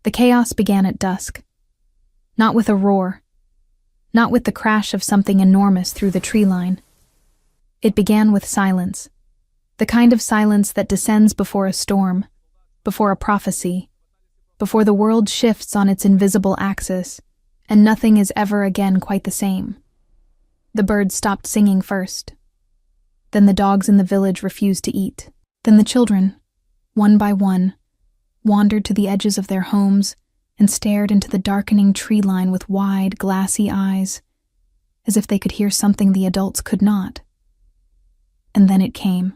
The chaos began at dusk. Not with a roar. Not with the crash of something enormous through the tree line. It began with silence. The kind of silence that descends before a storm, before a prophecy, before the world shifts on its invisible axis, and nothing is ever again quite the same. The birds stopped singing first. Then the dogs in the village refused to eat. Then the children, one by one, wandered to the edges of their homes and stared into the darkening tree line with wide, glassy eyes, as if they could hear something the adults could not. And then it came.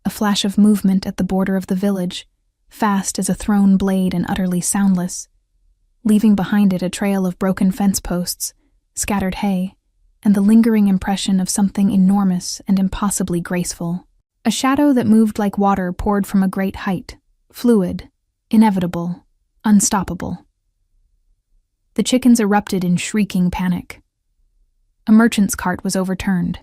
A flash of movement at the border of the village, fast as a thrown blade and utterly soundless, leaving behind it a trail of broken fence posts, scattered hay, and the lingering impression of something enormous and impossibly graceful. A shadow that moved like water poured from a great height, fluid, inevitable, unstoppable. The chickens erupted in shrieking panic. A merchant's cart was overturned.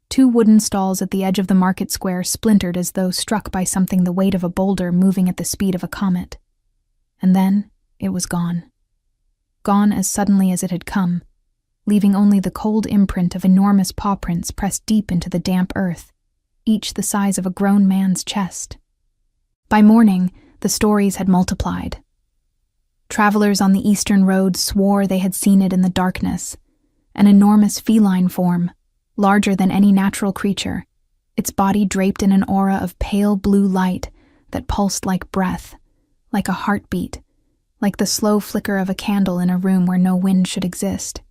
2 wooden stalls at the edge of the market square splintered as though struck by something the weight of a boulder moving at the speed of a comet. And then it was gone. Gone as suddenly as it had come, leaving only the cold imprint of enormous paw prints pressed deep into the damp earth, each the size of a grown man's chest. By morning, the stories had multiplied. Travelers on the eastern road swore they had seen it in the darkness, an enormous feline form, larger than any natural creature, its body draped in an aura of pale blue light that pulsed like breath, like a heartbeat, like the slow flicker of a candle in a room where no wind should exist.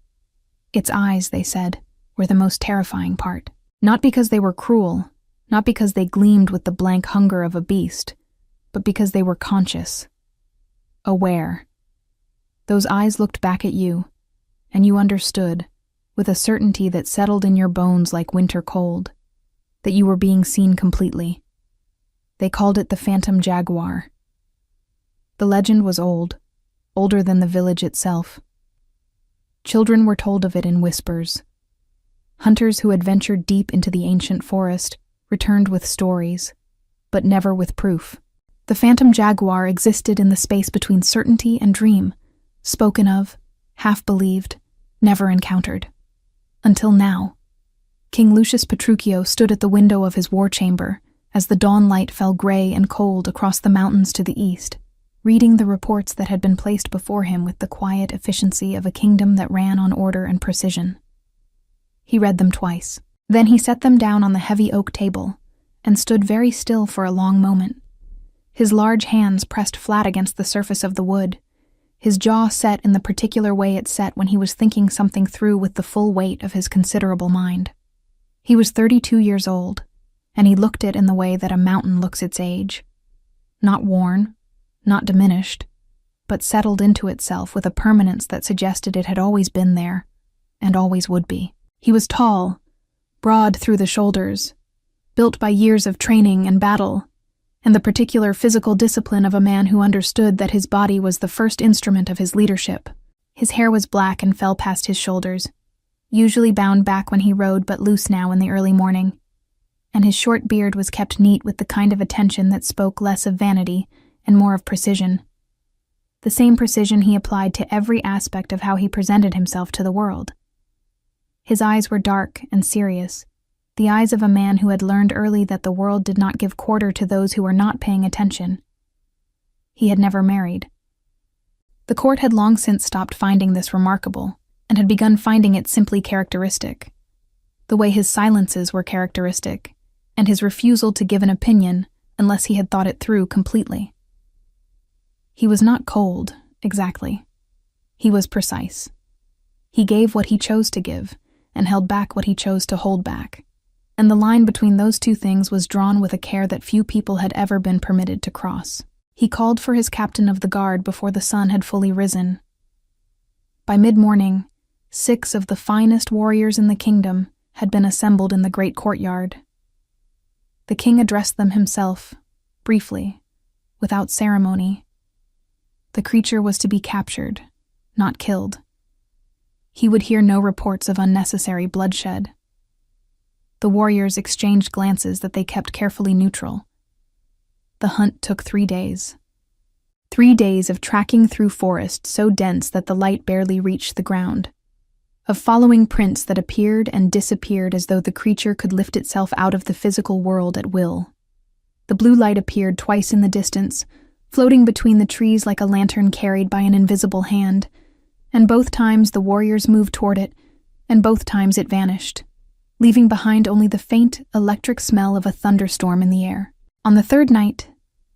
Its eyes, they said, were the most terrifying part. Not because they were cruel, not because they gleamed with the blank hunger of a beast, but because they were conscious, aware. Those eyes looked back at you, and you understood, with a certainty that settled in your bones like winter cold, that you were being seen completely. They called it the Phantom Jaguar. The legend was old, older than the village itself. Children were told of it in whispers. Hunters who had ventured deep into the ancient forest returned with stories, but never with proof. The Phantom Jaguar existed in the space between certainty and dream, spoken of, half-believed, never encountered. Until now. King Lucius Petruchio stood at the window of his war chamber as the dawn light fell gray and cold across the mountains to the east, reading the reports that had been placed before him with the quiet efficiency of a kingdom that ran on order and precision. He read them twice. Then he set them down on the heavy oak table and stood very still for a long moment. His large hands pressed flat against the surface of the wood, his jaw set in the particular way it set when he was thinking something through with the full weight of his considerable mind. He was 32 years old, and he looked it in the way that a mountain looks its age. Not worn, not diminished, but settled into itself with a permanence that suggested it had always been there, and always would be. He was tall, broad through the shoulders, built by years of training and battle, and the particular physical discipline of a man who understood that his body was the first instrument of his leadership. His hair was black and fell past his shoulders, usually bound back when he rode but loose now in the early morning, and his short beard was kept neat with the kind of attention that spoke less of vanity and more of precision. The same precision he applied to every aspect of how he presented himself to the world. His eyes were dark and serious, the eyes of a man who had learned early that the world did not give quarter to those who were not paying attention. He had never married. The court had long since stopped finding this remarkable, and had begun finding it simply characteristic. The way his silences were characteristic, and his refusal to give an opinion unless he had thought it through completely. He was not cold, exactly. He was precise. He gave what he chose to give, and held back what he chose to hold back. And the line between those two things was drawn with a care that few people had ever been permitted to cross. He called for his captain of the guard before the sun had fully risen. By mid-morning, 6 of the finest warriors in the kingdom had been assembled in the great courtyard. The king addressed them himself, briefly, without ceremony. The creature was to be captured, not killed. He would hear no reports of unnecessary bloodshed. The warriors exchanged glances that they kept carefully neutral. The hunt took 3 days. 3 days of tracking through forest so dense that the light barely reached the ground. Of following prints that appeared and disappeared as though the creature could lift itself out of the physical world at will. The blue light appeared twice in the distance, floating between the trees like a lantern carried by an invisible hand, and both times the warriors moved toward it, and both times it vanished, leaving behind only the faint, electric smell of a thunderstorm in the air. On the third night,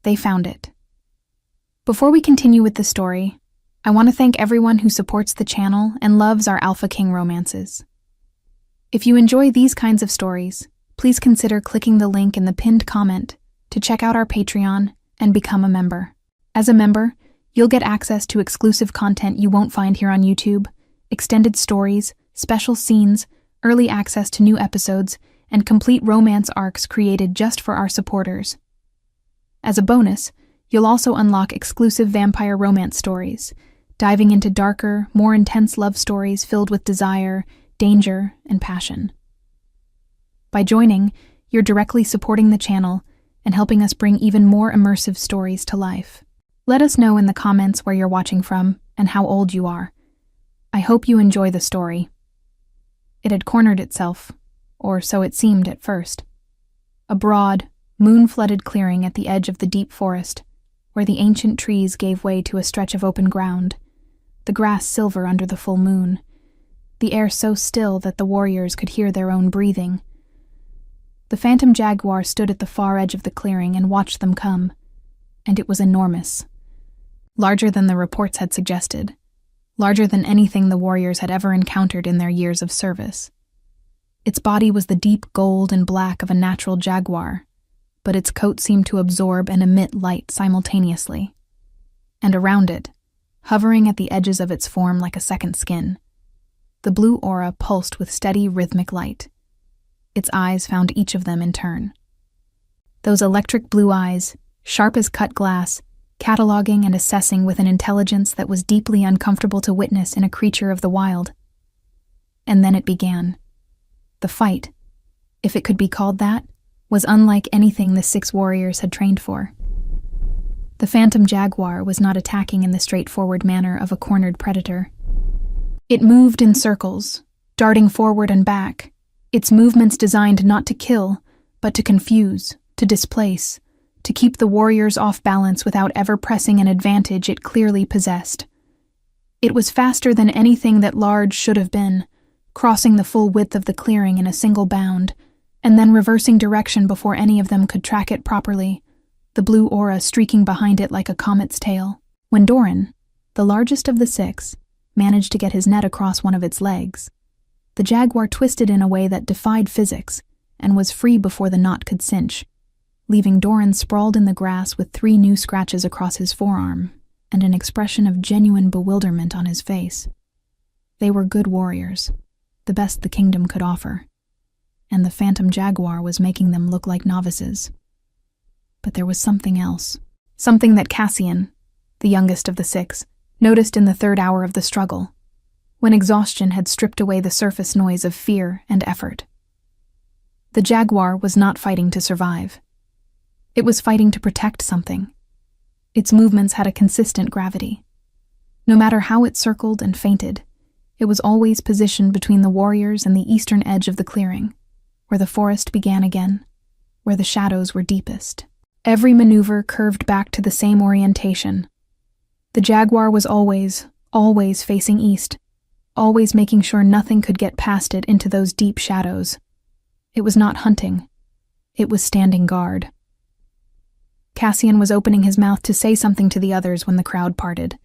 they found it. Before we continue with the story, I want to thank everyone who supports the channel and loves our Alpha King romances. If you enjoy these kinds of stories, please consider clicking the link in the pinned comment to check out our Patreon and become a member. As a member, you'll get access to exclusive content you won't find here on YouTube, extended stories, special scenes, early access to new episodes, and complete romance arcs created just for our supporters. As a bonus, you'll also unlock exclusive vampire romance stories, diving into darker, more intense love stories filled with desire, danger, and passion. By joining, you're directly supporting the channel and helping us bring even more immersive stories to life. Let us know in the comments where you're watching from and how old you are. I hope you enjoy the story. It had cornered itself, or so it seemed at first. A broad, moon-flooded clearing at the edge of the deep forest, where the ancient trees gave way to a stretch of open ground, the grass silver under the full moon, the air so still that the warriors could hear their own breathing. The phantom jaguar stood at the far edge of the clearing and watched them come, and it was enormous. Larger than the reports had suggested, larger than anything the warriors had ever encountered in their years of service. Its body was the deep gold and black of a natural jaguar, but its coat seemed to absorb and emit light simultaneously. And around it, hovering at the edges of its form like a second skin, the blue aura pulsed with steady rhythmic light. Its eyes found each of them in turn. Those electric blue eyes, sharp as cut glass, cataloging and assessing with an intelligence that was deeply uncomfortable to witness in a creature of the wild. And then it began. The fight, if it could be called that, was unlike anything the 6 warriors had trained for. The phantom jaguar was not attacking in the straightforward manner of a cornered predator. It moved in circles, darting forward and back, its movements designed not to kill, but to confuse, to displace, to keep the warriors off balance without ever pressing an advantage it clearly possessed. It was faster than anything that large should have been, crossing the full width of the clearing in a single bound, and then reversing direction before any of them could track it properly, the blue aura streaking behind it like a comet's tail. When Doran, the largest of the 6, managed to get his net across one of its legs, the jaguar twisted in a way that defied physics and was free before the knot could cinch, leaving Doran sprawled in the grass with 3 new scratches across his forearm and an expression of genuine bewilderment on his face. They were good warriors, the best the kingdom could offer, and the phantom jaguar was making them look like novices. But there was something else, something that Cassian, the youngest of the 6, noticed in the 3rd hour of the struggle, when exhaustion had stripped away the surface noise of fear and effort. The jaguar was not fighting to survive. It was fighting to protect something. Its movements had a consistent gravity. No matter how it circled and feinted, it was always positioned between the warriors and the eastern edge of the clearing, where the forest began again, where the shadows were deepest. Every maneuver curved back to the same orientation. The jaguar was always facing east, always making sure nothing could get past it into those deep shadows. It was not hunting. It was standing guard. Cassian was opening his mouth to say something to the others when the crowd parted.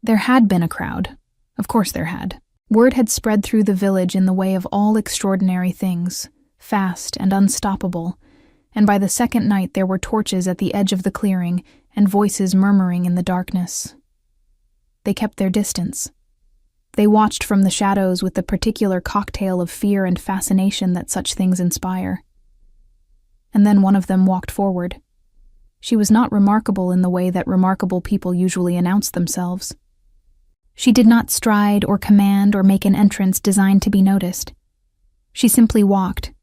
There had been a crowd. Of course there had. Word had spread through the village in the way of all extraordinary things, fast and unstoppable, and by the second night there were torches at the edge of the clearing and voices murmuring in the darkness. They kept their distance. They watched from the shadows with the particular cocktail of fear and fascination that such things inspire. And then one of them walked forward. She was not remarkable in the way that remarkable people usually announce themselves. She did not stride or command or make an entrance designed to be noticed. She simply walked,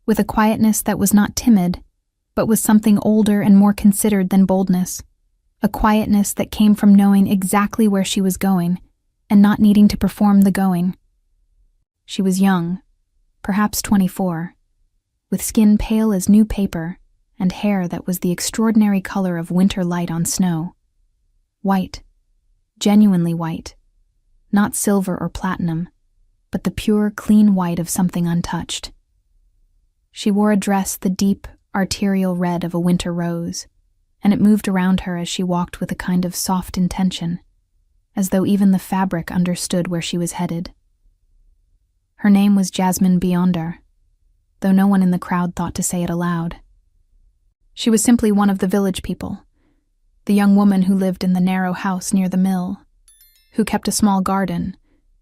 with a quietness that was not timid, but was something older and more considered than boldness, a quietness that came from knowing exactly where she was going and not needing to perform the going. She was young, perhaps 24, with skin pale as new paper and hair that was the extraordinary color of winter light on snow. White, genuinely white, not silver or platinum, but the pure, clean white of something untouched. She wore a dress the deep, arterial red of a winter rose, and it moved around her as she walked with a kind of soft intention, as though even the fabric understood where she was headed. Her name was Jasmine Beyonder, though no one in the crowd thought to say it aloud. She was simply one of the village people, the young woman who lived in the narrow house near the mill, who kept a small garden,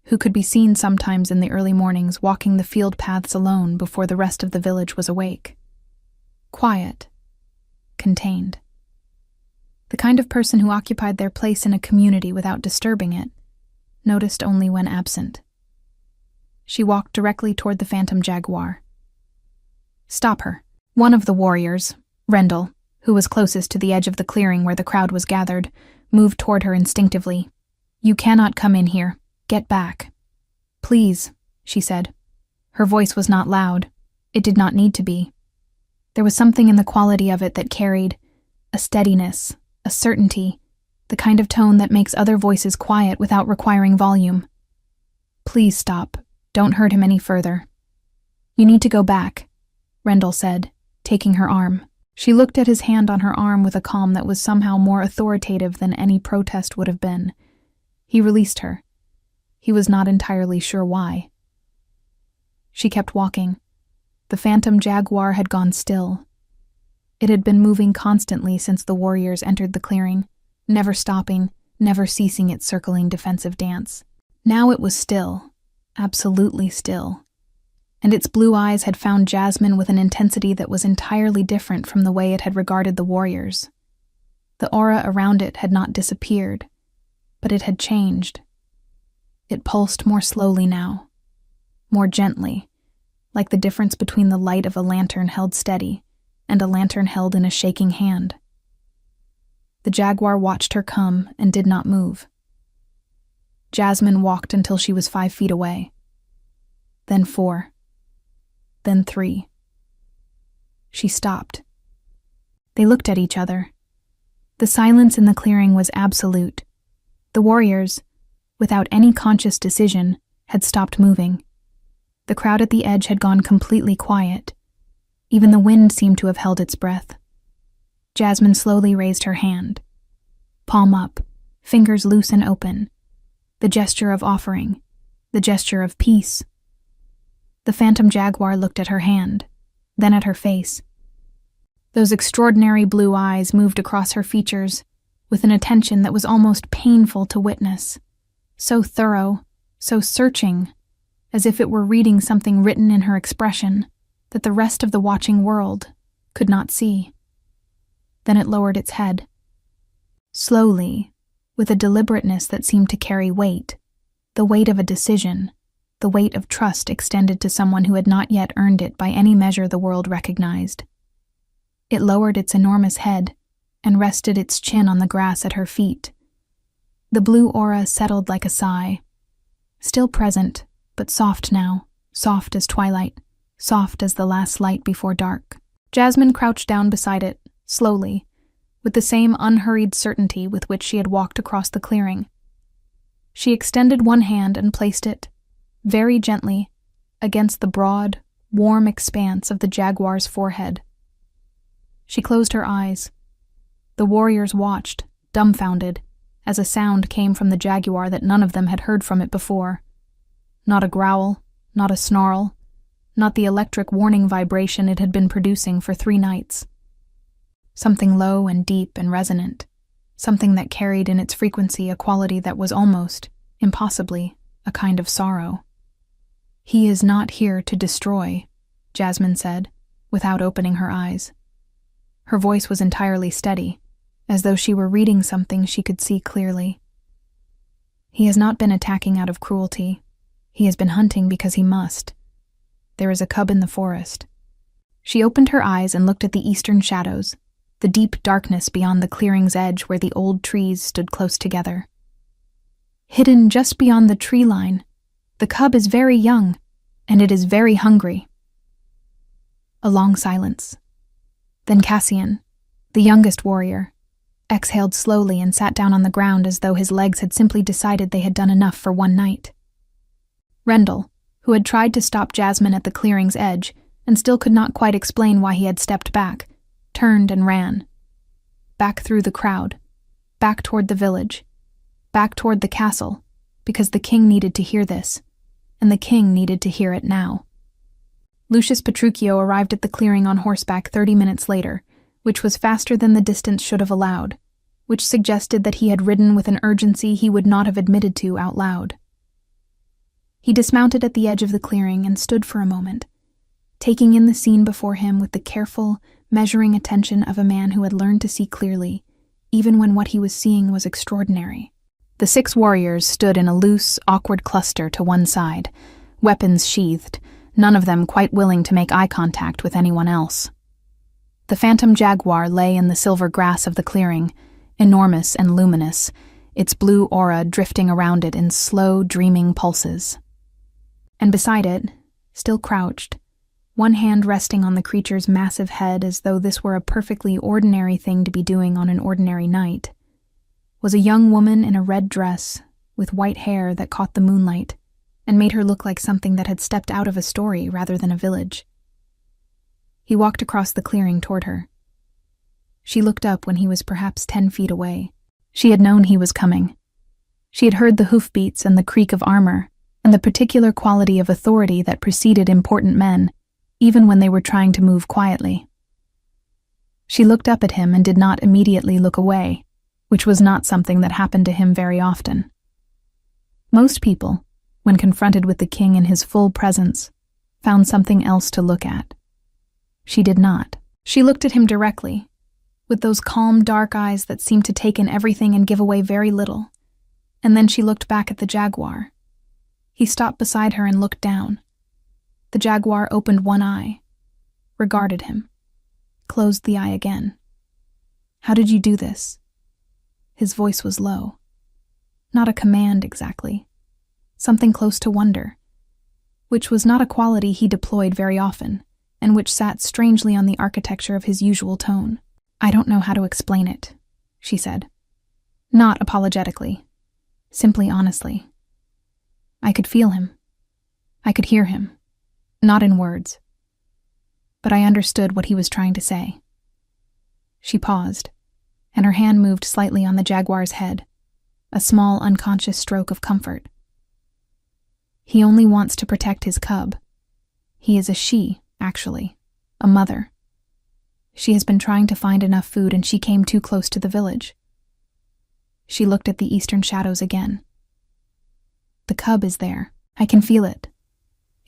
who could be seen sometimes in the early mornings walking the field paths alone before the rest of the village was awake. Quiet, contained. The kind of person who occupied their place in a community without disturbing it, noticed only when absent. She walked directly toward the phantom Jaguar. "Stop her." One of the warriors, Rendell, who was closest to the edge of the clearing where the crowd was gathered, moved toward her instinctively. "You cannot come in here. Get back." "Please," she said. Her voice was not loud. It did not need to be. There was something in the quality of it that carried a steadiness, a certainty, the kind of tone that makes other voices quiet without requiring volume. "Please stop. Don't hurt him any further." "You need to go back," Rendell said, taking her arm. She looked at his hand on her arm with a calm that was somehow more authoritative than any protest would have been. He released her. He was not entirely sure why. She kept walking. The phantom Jaguar had gone still. It had been moving constantly since the warriors entered the clearing, never stopping, never ceasing its circling defensive dance. Now it was still, absolutely still, and its blue eyes had found Jasmine with an intensity that was entirely different from the way it had regarded the warriors. The aura around it had not disappeared, but it had changed. It pulsed more slowly now, more gently, like the difference between the light of a lantern held steady and a lantern held in a shaking hand. The Jaguar watched her come and did not move. Jasmine walked until she was 5 feet away. Then 4. Then 3. She stopped. They looked at each other. The silence in the clearing was absolute. The warriors, without any conscious decision, had stopped moving. The crowd at the edge had gone completely quiet. Even the wind seemed to have held its breath. Jasmine slowly raised her hand. Palm up, fingers loose and open. The gesture of offering, the gesture of peace. The phantom Jaguar looked at her hand, then at her face. Those extraordinary blue eyes moved across her features with an attention that was almost painful to witness. So thorough, so searching, as if it were reading something written in her expression that the rest of the watching world could not see. Then it lowered its head. Slowly, with a deliberateness that seemed to carry weight, the weight of a decision, the weight of trust extended to someone who had not yet earned it by any measure the world recognized. It lowered its enormous head and rested its chin on the grass at her feet. The blue aura settled like a sigh, still present, but soft now, soft as twilight, soft as the last light before dark. Jasmine crouched down beside it, slowly, with the same unhurried certainty with which she had walked across the clearing. She extended one hand and placed it, very gently, against the broad, warm expanse of the Jaguar's forehead. She closed her eyes. The warriors watched, dumbfounded, as a sound came from the Jaguar that none of them had heard from it before. Not a growl, not a snarl, not the electric warning vibration it had been producing for 3 nights. Something low and deep and resonant, something that carried in its frequency a quality that was almost, impossibly, a kind of sorrow. "He is not here to destroy," Jasmine said, without opening her eyes. Her voice was entirely steady, as though she were reading something she could see clearly. "He has not been attacking out of cruelty. He has been hunting because he must. There is a cub in the forest." She opened her eyes and looked at the eastern shadows, the deep darkness beyond the clearing's edge where the old trees stood close together. Hidden just beyond the tree line, the cub is very young, and it is very hungry. A long silence. Then Cassian, the youngest warrior, exhaled slowly and sat down on the ground as though his legs had simply decided they had done enough for one night. Rendell, who had tried to stop Jasmine at the clearing's edge and still could not quite explain why he had stepped back, turned and ran. Back through the crowd, back toward the village, back toward the castle, because the king needed to hear this, and the king needed to hear it now. Lucius Petruchio arrived at the clearing on horseback 30 minutes later, which was faster than the distance should have allowed, which suggested that he had ridden with an urgency he would not have admitted to out loud. He dismounted at the edge of the clearing and stood for a moment, taking in the scene before him with the careful, measuring attention of a man who had learned to see clearly, even when what he was seeing was extraordinary. The 6 warriors stood in a loose, awkward cluster to one side, weapons sheathed, none of them quite willing to make eye contact with anyone else. The phantom jaguar lay in the silver grass of the clearing, enormous and luminous, its blue aura drifting around it in slow, dreaming pulses. And beside it, still crouched, one hand resting on the creature's massive head as though this were a perfectly ordinary thing to be doing on an ordinary night, was a young woman in a red dress with white hair that caught the moonlight and made her look like something that had stepped out of a story rather than a village. He walked across the clearing toward her. She looked up when he was perhaps 10 feet away. She had known he was coming. She had heard the hoofbeats and the creak of armor and the particular quality of authority that preceded important men, even when they were trying to move quietly. She looked up at him and did not immediately look away, which was not something that happened to him very often. Most people, when confronted with the king in his full presence, found something else to look at. She did not. She looked at him directly, with those calm, dark eyes that seemed to take in everything and give away very little, and then she looked back at the jaguar. He stopped beside her and looked down. The jaguar opened one eye, regarded him, closed the eye again. "How did you do this?" His voice was low. Not a command exactly. Something close to wonder, which was not a quality he deployed very often, and which sat strangely on the architecture of his usual tone. "I don't know how to explain it," she said. Not apologetically, simply honestly. I could feel him. I could hear him. Not in words. But I understood what he was trying to say. She paused, and her hand moved slightly on the jaguar's head, a small unconscious stroke of comfort. He only wants to protect his cub. He is a she, actually, a mother. She has been trying to find enough food and she came too close to the village. She looked at the eastern shadows again. The cub is there. I can feel it.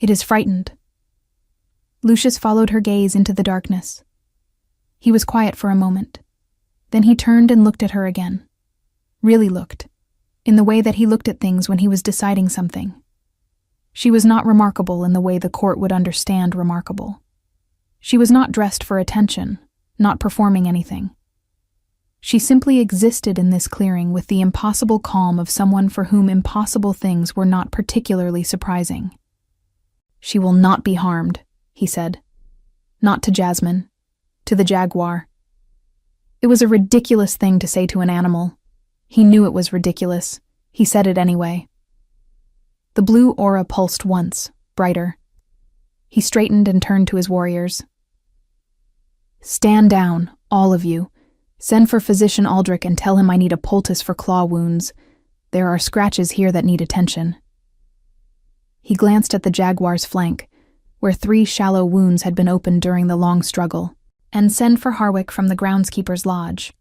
It is frightened. Lucius followed her gaze into the darkness. He was quiet for a moment. Then he turned and looked at her again. Really looked, in the way that he looked at things when he was deciding something. She was not remarkable in the way the court would understand remarkable. She was not dressed for attention, not performing anything. She simply existed in this clearing with the impossible calm of someone for whom impossible things were not particularly surprising. "She will not be harmed," he said. Not to Jasmine, to the jaguar. It was a ridiculous thing to say to an animal. He knew it was ridiculous. He said it anyway. The blue aura pulsed once, brighter. He straightened and turned to his warriors. "Stand down, all of you. Send for Physician Aldrich and tell him I need a poultice for claw wounds. There are scratches here that need attention." He glanced at the jaguar's flank, where 3 shallow wounds had been opened during the long struggle, and send for Harwick from the groundskeeper's lodge.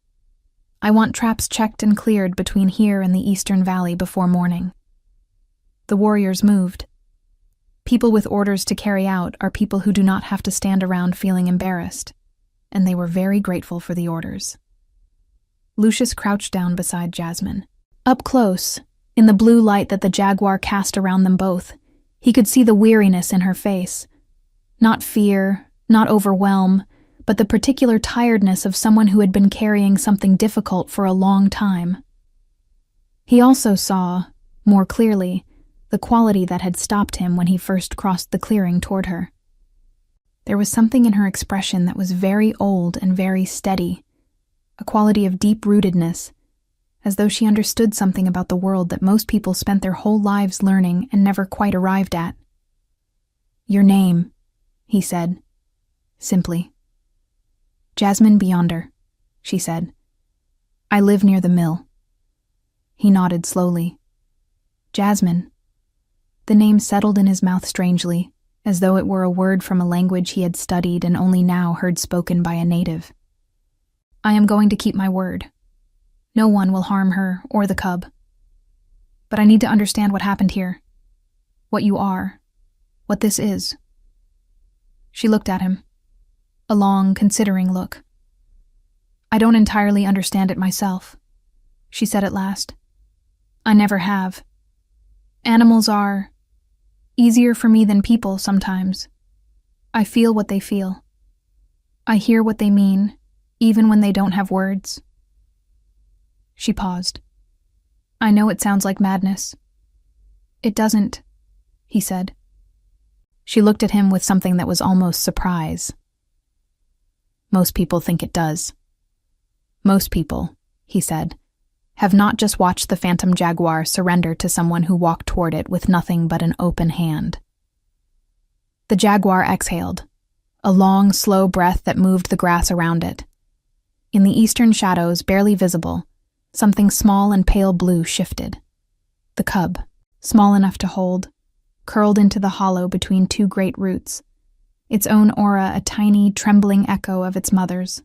"I want traps checked and cleared between here and the eastern valley before morning." The warriors moved. People with orders to carry out are people who do not have to stand around feeling embarrassed, and they were very grateful for the orders. Lucius crouched down beside Jasmine. Up close, in the blue light that the jaguar cast around them both, he could see the weariness in her face. Not fear, not overwhelm, but the particular tiredness of someone who had been carrying something difficult for a long time. He also saw, more clearly, the quality that had stopped him when he first crossed the clearing toward her. There was something in her expression that was very old and very steady, a quality of deep-rootedness, as though she understood something about the world that most people spent their whole lives learning and never quite arrived at. "Your name," he said, simply. "Jasmine Beyonder," she said. "I live near the mill." He nodded slowly. "Jasmine." The name settled in his mouth strangely, as though it were a word from a language he had studied and only now heard spoken by a native. "I am going to keep my word. No one will harm her or the cub. But I need to understand what happened here. What you are. What this is." She looked at him. A long, considering look. "I don't entirely understand it myself," she said at last. "I never have. Animals are easier for me than people sometimes. I feel what they feel. I hear what they mean, even when they don't have words." She paused. "I know it sounds like madness." "It doesn't," he said. She looked at him with something that was almost surprise. "Most people think it does. Most people," he said, "have not just watched the phantom jaguar surrender to someone who walked toward it with nothing but an open hand." The jaguar exhaled, a long, slow breath that moved the grass around it. In the eastern shadows, barely visible, something small and pale blue shifted. The cub, small enough to hold, curled into the hollow between two great roots, its own aura a tiny, trembling echo of its mother's.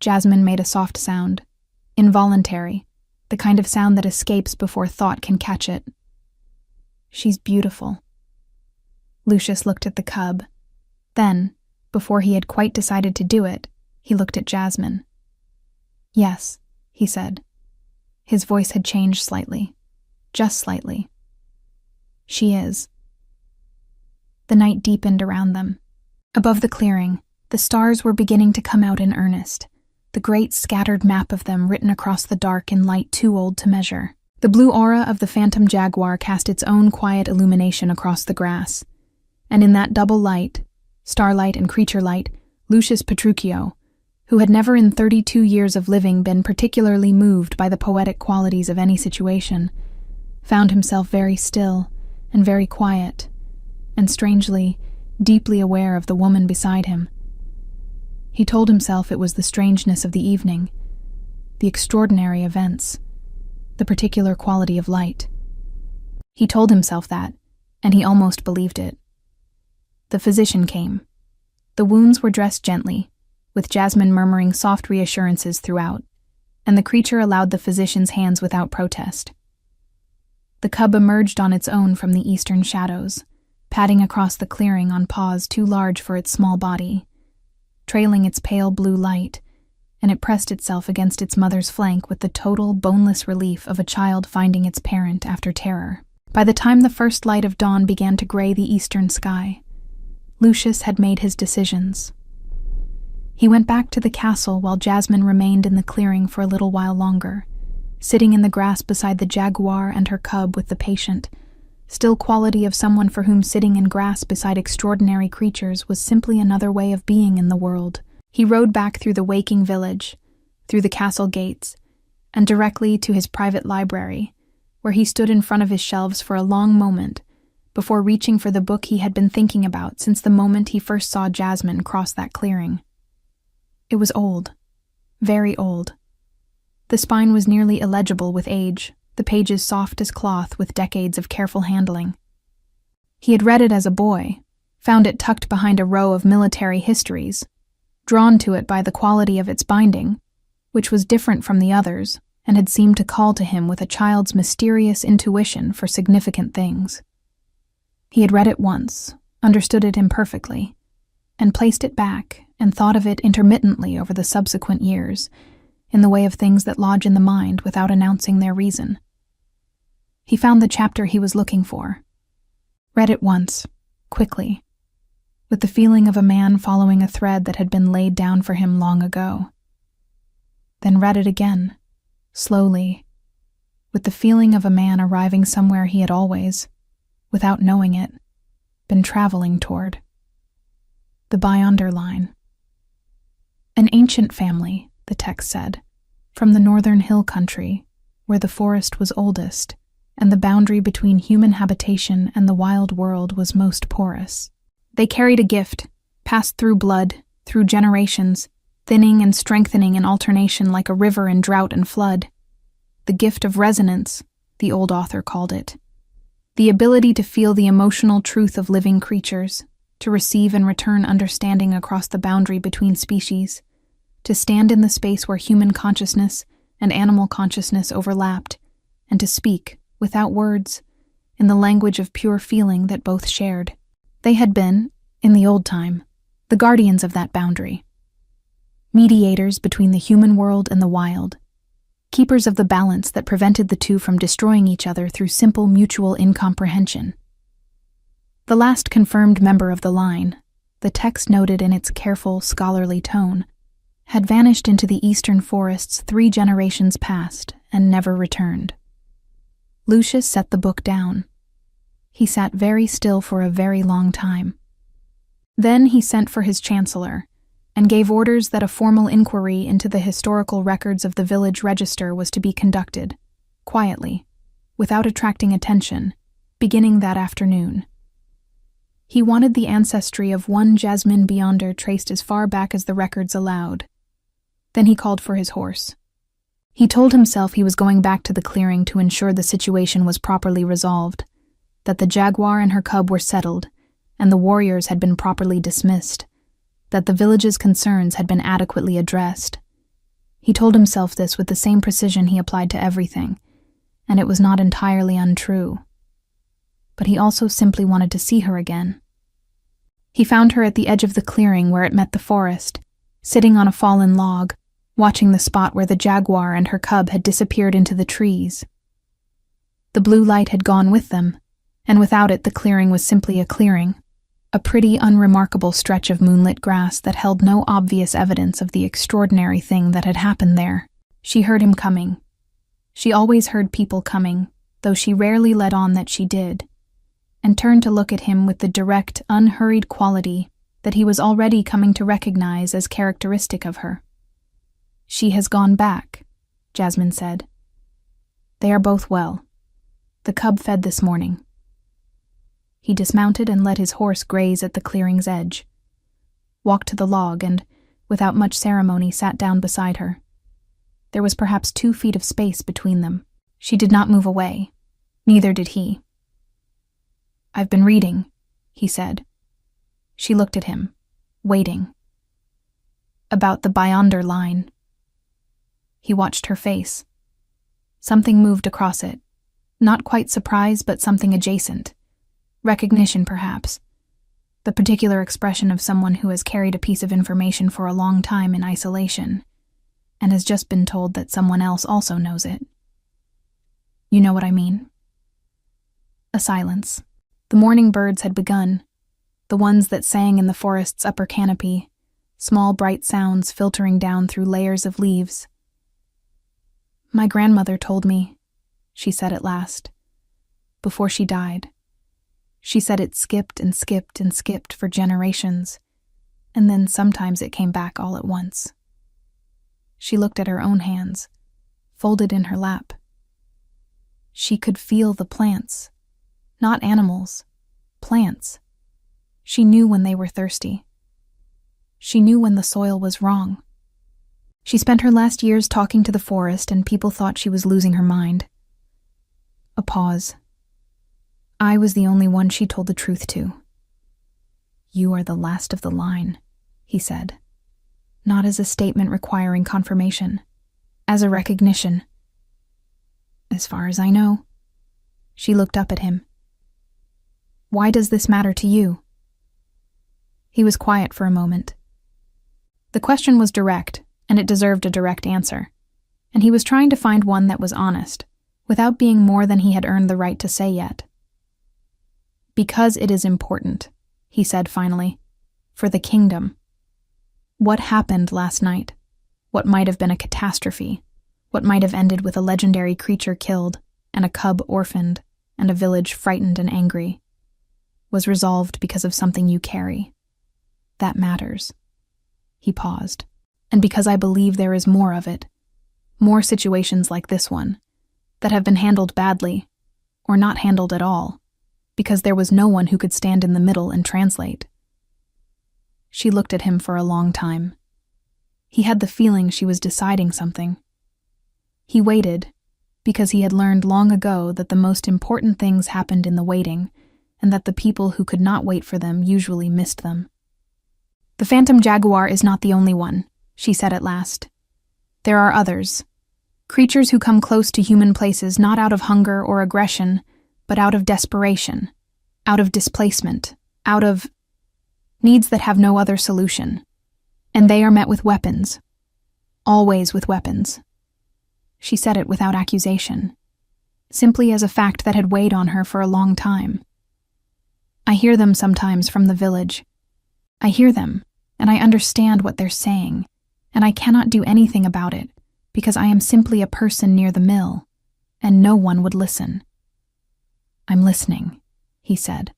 Jasmine made a soft sound, involuntary, the kind of sound that escapes before thought can catch it. "She's beautiful." Lucius looked at the cub. Then, before he had quite decided to do it, he looked at Jasmine. "Yes," he said. His voice had changed slightly, just slightly. "She is." The night deepened around them. Above the clearing, the stars were beginning to come out in earnest, the great scattered map of them written across the dark in light too old to measure. The blue aura of the phantom jaguar cast its own quiet illumination across the grass, and in that double light, starlight and creature light, Lucius Petruchio, who had never in 32 years of living been particularly moved by the poetic qualities of any situation, found himself very still and very quiet, and strangely, deeply aware of the woman beside him. He told himself it was the strangeness of the evening, the extraordinary events, the particular quality of light. He told himself that, and he almost believed it. The physician came. The wounds were dressed gently, with Jasmine murmuring soft reassurances throughout, and the creature allowed the physician's hands without protest. The cub emerged on its own from the eastern shadows, padding across the clearing on paws too large for its small body, trailing its pale blue light, and it pressed itself against its mother's flank with the total, boneless relief of a child finding its parent after terror. By the time the first light of dawn began to gray the eastern sky, Lucius had made his decisions. He went back to the castle while Jasmine remained in the clearing for a little while longer, sitting in the grass beside the jaguar and her cub with the patient, still quality of someone for whom sitting in grass beside extraordinary creatures was simply another way of being in the world. He rode back through the waking village, through the castle gates, and directly to his private library, where he stood in front of his shelves for a long moment before reaching for the book he had been thinking about since the moment he first saw Jasmine cross that clearing. It was old, very old. The spine was nearly illegible with age, the pages soft as cloth with decades of careful handling. He had read it as a boy, found it tucked behind a row of military histories, drawn to it by the quality of its binding, which was different from the others and had seemed to call to him with a child's mysterious intuition for significant things. He had read it once, understood it imperfectly, and placed it back and thought of it intermittently over the subsequent years, in the way of things that lodge in the mind without announcing their reason. He found the chapter he was looking for, read it once, quickly, with the feeling of a man following a thread that had been laid down for him long ago. Then read it again, slowly, with the feeling of a man arriving somewhere he had always, without knowing it, been traveling toward. The Beyonder line. An ancient family, the text said, from the northern hill country, where the forest was oldest, and the boundary between human habitation and the wild world was most porous. They carried a gift, passed through blood, through generations, thinning and strengthening in alternation like a river in drought and flood. The gift of resonance, the old author called it. The ability to feel the emotional truth of living creatures, to receive and return understanding across the boundary between species, to stand in the space where human consciousness and animal consciousness overlapped, and to speak, without words, in the language of pure feeling that both shared. They had been, in the old time, the guardians of that boundary. Mediators between the human world and the wild. Keepers of the balance that prevented the two from destroying each other through simple mutual incomprehension. The last confirmed member of the line, the text noted in its careful, scholarly tone, had vanished into the eastern forests 3 generations past and never returned. Lucius set the book down. He sat very still for a very long time. Then he sent for his chancellor and gave orders that a formal inquiry into the historical records of the village register was to be conducted, quietly, without attracting attention, beginning that afternoon. He wanted the ancestry of one Jasmine Beyonder traced as far back as the records allowed. Then he called for his horse. He told himself he was going back to the clearing to ensure the situation was properly resolved, that the Jaguar and her cub were settled, and the warriors had been properly dismissed, that the village's concerns had been adequately addressed. He told himself this with the same precision he applied to everything, and it was not entirely untrue. But he also simply wanted to see her again. He found her at the edge of the clearing where it met the forest, sitting on a fallen log, watching the spot where the Jaguar and her cub had disappeared into the trees. The blue light had gone with them, and without it the clearing was simply a clearing, a pretty unremarkable stretch of moonlit grass that held no obvious evidence of the extraordinary thing that had happened there. She heard him coming. She always heard people coming, though she rarely let on that she did, and turned to look at him with the direct, unhurried quality that he was already coming to recognize as characteristic of her. "She has gone back," Jasmine said. "They are both well. The cub fed this morning." He dismounted and let his horse graze at the clearing's edge, walked to the log and, without much ceremony, sat down beside her. There was perhaps 2 feet of space between them. She did not move away. Neither did he. "I've been reading," he said. She looked at him, waiting. "About the Beyonder line." He watched her face. Something moved across it. Not quite surprise, but something adjacent. Recognition, perhaps. The particular expression of someone who has carried a piece of information for a long time in isolation, and has just been told that someone else also knows it. "You know what I mean?" A silence. The morning birds had begun, the ones that sang in the forest's upper canopy, small bright sounds filtering down through layers of leaves. "My grandmother told me," she said at last, "before she died. She said it skipped and skipped and skipped for generations, and then sometimes it came back all at once." She looked at her own hands, folded in her lap. She could feel the plants, not animals, plants. She knew when they were thirsty. She knew when the soil was wrong. She spent her last years talking to the forest, and people thought she was losing her mind. A pause. I was the only one she told the truth to. "You are the last of the line," he said, not as a statement requiring confirmation, as a recognition. "As far as I know." She looked up at him. "Why does this matter to you?" He was quiet for a moment. The question was direct, and it deserved a direct answer, and he was trying to find one that was honest, without being more than he had earned the right to say yet. "Because it is important," he said finally. For the kingdom. What happened last night? What might have been a catastrophe? What might have ended with a legendary creature killed, and a cub orphaned, and a village frightened and angry, was resolved because of something you carry. That matters. He paused. And because I believe there is more of it, more situations like this one, that have been handled badly, or not handled at all, because there was no one who could stand in the middle and translate. She looked at him for a long time. He had the feeling she was deciding something. He waited, because he had learned long ago that the most important things happened in the waiting, and that the people who could not wait for them usually missed them. "The phantom jaguar is not the only one," she said at last. "There are others. Creatures who come close to human places not out of hunger or aggression, but out of desperation, out of displacement, out of needs that have no other solution. And they are met with weapons. Always with weapons." She said it without accusation, simply as a fact that had weighed on her for a long time. "I hear them sometimes from the village. I hear them, and I understand what they're saying, and I cannot do anything about it, because I am simply a person near the mill, and no one would listen." "I'm listening," he said.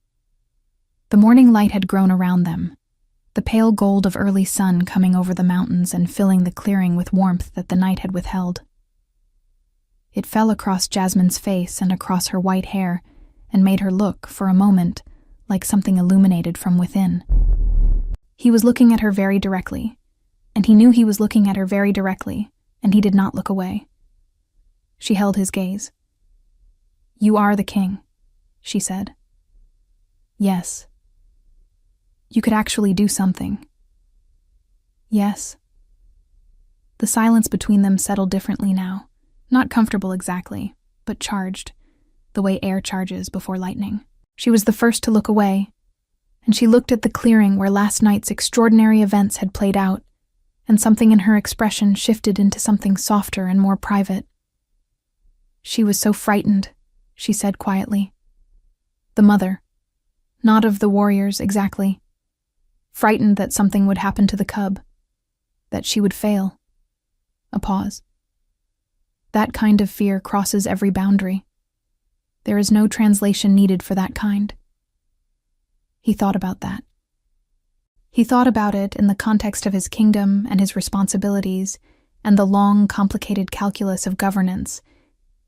The morning light had grown around them, the pale gold of early sun coming over the mountains and filling the clearing with warmth that the night had withheld. It fell across Jasmine's face and across her white hair, and made her look, for a moment, like something illuminated from within. He was looking at her very directly, and he knew he was looking at her very directly, and he did not look away. She held his gaze. "You are the king," she said. "Yes." "You could actually do something." "Yes." The silence between them settled differently now, not comfortable exactly, but charged, the way air charges before lightning. She was the first to look away, and she looked at the clearing where last night's extraordinary events had played out, and something in her expression shifted into something softer and more private. "She was so frightened," she said quietly. "The mother. Not of the warriors, exactly. Frightened that something would happen to the cub. That she would fail." A pause. "That kind of fear crosses every boundary. There is no translation needed for that kind." He thought about that. He thought about it in the context of his kingdom and his responsibilities and the long, complicated calculus of governance,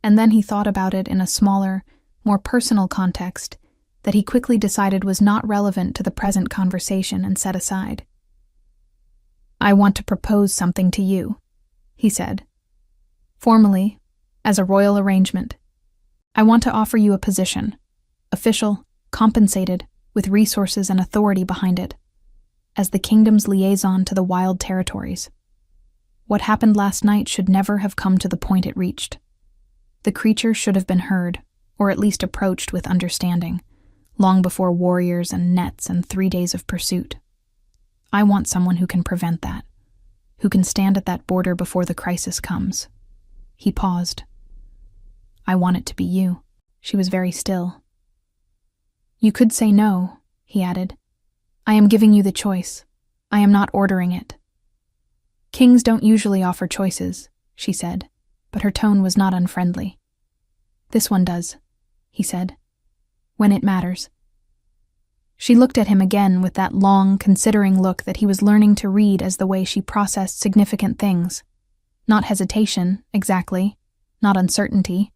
and then he thought about it in a smaller, more personal context that he quickly decided was not relevant to the present conversation and set aside. "I want to propose something to you," he said. "Formally, as a royal arrangement. I want to offer you a position, official, compensated, with resources and authority behind it, as the kingdom's liaison to the wild territories. What happened last night should never have come to the point it reached. The creature should have been heard, or at least approached with understanding, long before warriors and nets and 3 days of pursuit. I want someone who can prevent that, who can stand at that border before the crisis comes." He paused. "I want it to be you." She was very still. "You could say no," he added. "I am giving you the choice. I am not ordering it." "Kings don't usually offer choices," she said, but her tone was not unfriendly. "This one does," he said. "When it matters." She looked at him again with that long, considering look that he was learning to read as the way she processed significant things. Not hesitation, exactly, not uncertainty,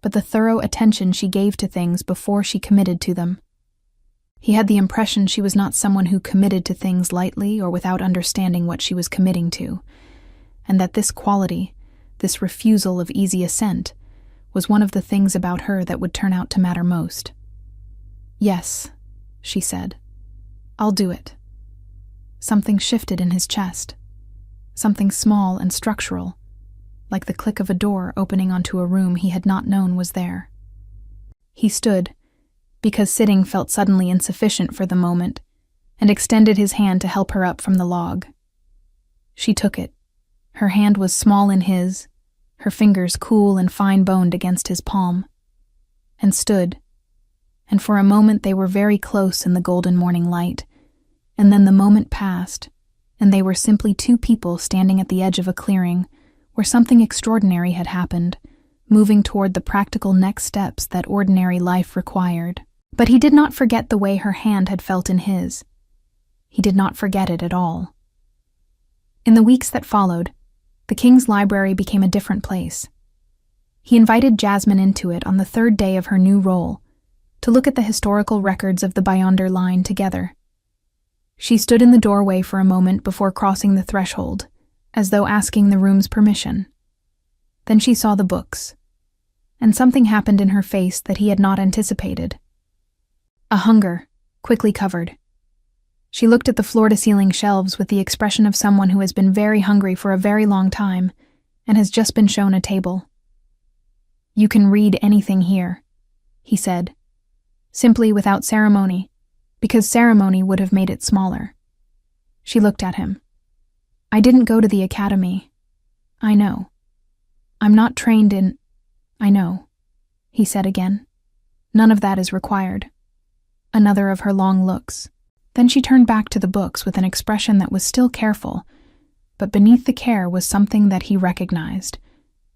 but the thorough attention she gave to things before she committed to them. He had the impression she was not someone who committed to things lightly or without understanding what she was committing to, and that this quality, this refusal of easy assent, was one of the things about her that would turn out to matter most. "Yes," she said. "I'll do it." Something shifted in his chest. Something small and structural, like the click of a door opening onto a room he had not known was there. He stood, because sitting felt suddenly insufficient for the moment, and extended his hand to help her up from the log. She took it. Her hand was small in his, her fingers cool and fine-boned against his palm, and stood, and for a moment they were very close in the golden morning light, And then the moment passed, and they were simply two people standing at the edge of a clearing where something extraordinary had happened, moving toward the practical next steps that ordinary life required. But he did not forget the way her hand had felt in his. He did not forget it at all. In the weeks that followed, the king's library became a different place. He invited Jasmine into it on the third day of her new role to look at the historical records of the Beyonder line together. She stood in the doorway for a moment before crossing the threshold, as though asking the room's permission. Then she saw the books, and something happened in her face that he had not anticipated. A hunger, quickly covered. She looked at the floor-to-ceiling shelves with the expression of someone who has been very hungry for a very long time and has just been shown a table. "You can read anything here," he said, simply without ceremony, because ceremony would have made it smaller. She looked at him. "I didn't go to the academy. I know. I'm not trained in—" "I know," he said again. "None of that is required." Another of her long looks. Then she turned back to the books with an expression that was still careful, but beneath the care was something that he recognized,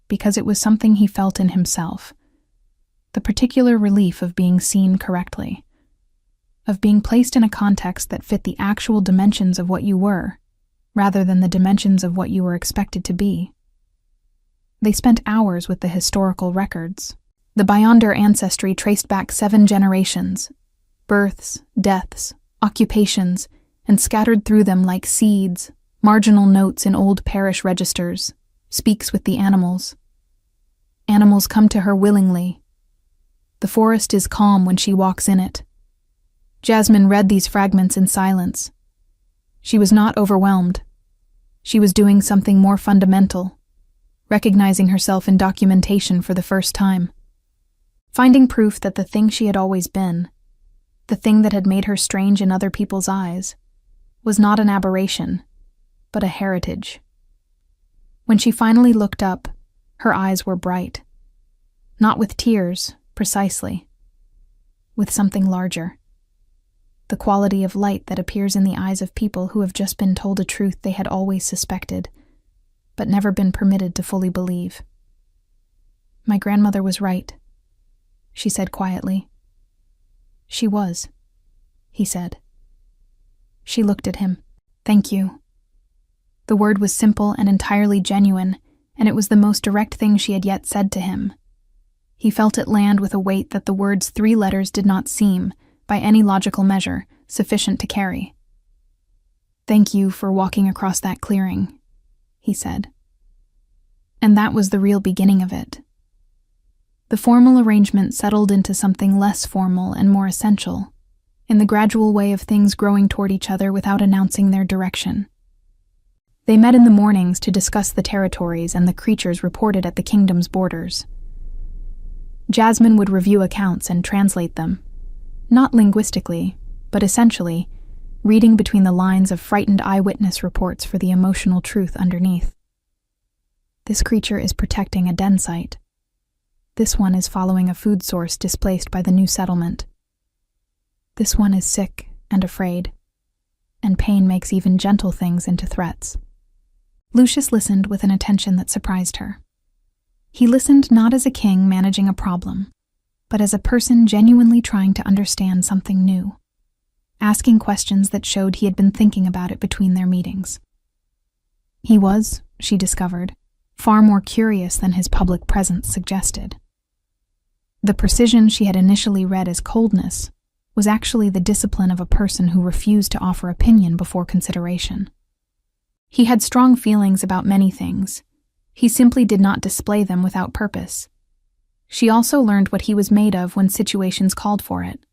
because it was something he felt in himself. The particular relief of being seen correctly, of being placed in a context that fit the actual dimensions of what you were, rather than the dimensions of what you were expected to be. They spent hours with the historical records. The Beyonder ancestry traced back 7 generations, births, deaths, occupations, and scattered through them like seeds, marginal notes in old parish registers, speaks with the animals. Animals come to her willingly. The forest is calm when she walks in it. Jasmine read these fragments in silence. She was not overwhelmed. She was doing something more fundamental, recognizing herself in documentation for the first time, finding proof that the thing she had always been, the thing that had made her strange in other people's eyes, was not an aberration, but a heritage. When she finally looked up, her eyes were bright. Not with tears, precisely. With something larger. The quality of light that appears in the eyes of people who have just been told a truth they had always suspected, but never been permitted to fully believe. "My grandmother was right," she said quietly. "She was," he said. She looked at him. "Thank you." The word was simple and entirely genuine, and it was the most direct thing she had yet said to him. He felt it land with a weight that the word's 3 letters did not seem, by any logical measure, sufficient to carry. "Thank you for walking across that clearing," he said. And that was the real beginning of it. The formal arrangement settled into something less formal and more essential, in the gradual way of things growing toward each other without announcing their direction. They met in the mornings to discuss the territories and the creatures reported at the kingdom's borders. Jasmine would review accounts and translate them, not linguistically, but essentially, reading between the lines of frightened eyewitness reports for the emotional truth underneath. This creature is protecting a den site. This one is following a food source displaced by the new settlement. This one is sick and afraid, and pain makes even gentle things into threats. Lucius listened with an attention that surprised her. He listened not as a king managing a problem, but as a person genuinely trying to understand something new, asking questions that showed he had been thinking about it between their meetings. He was, she discovered, far more curious than his public presence suggested. The precision she had initially read as coldness was actually the discipline of a person who refused to offer opinion before consideration. He had strong feelings about many things. He simply did not display them without purpose. She also learned what he was made of when situations called for it.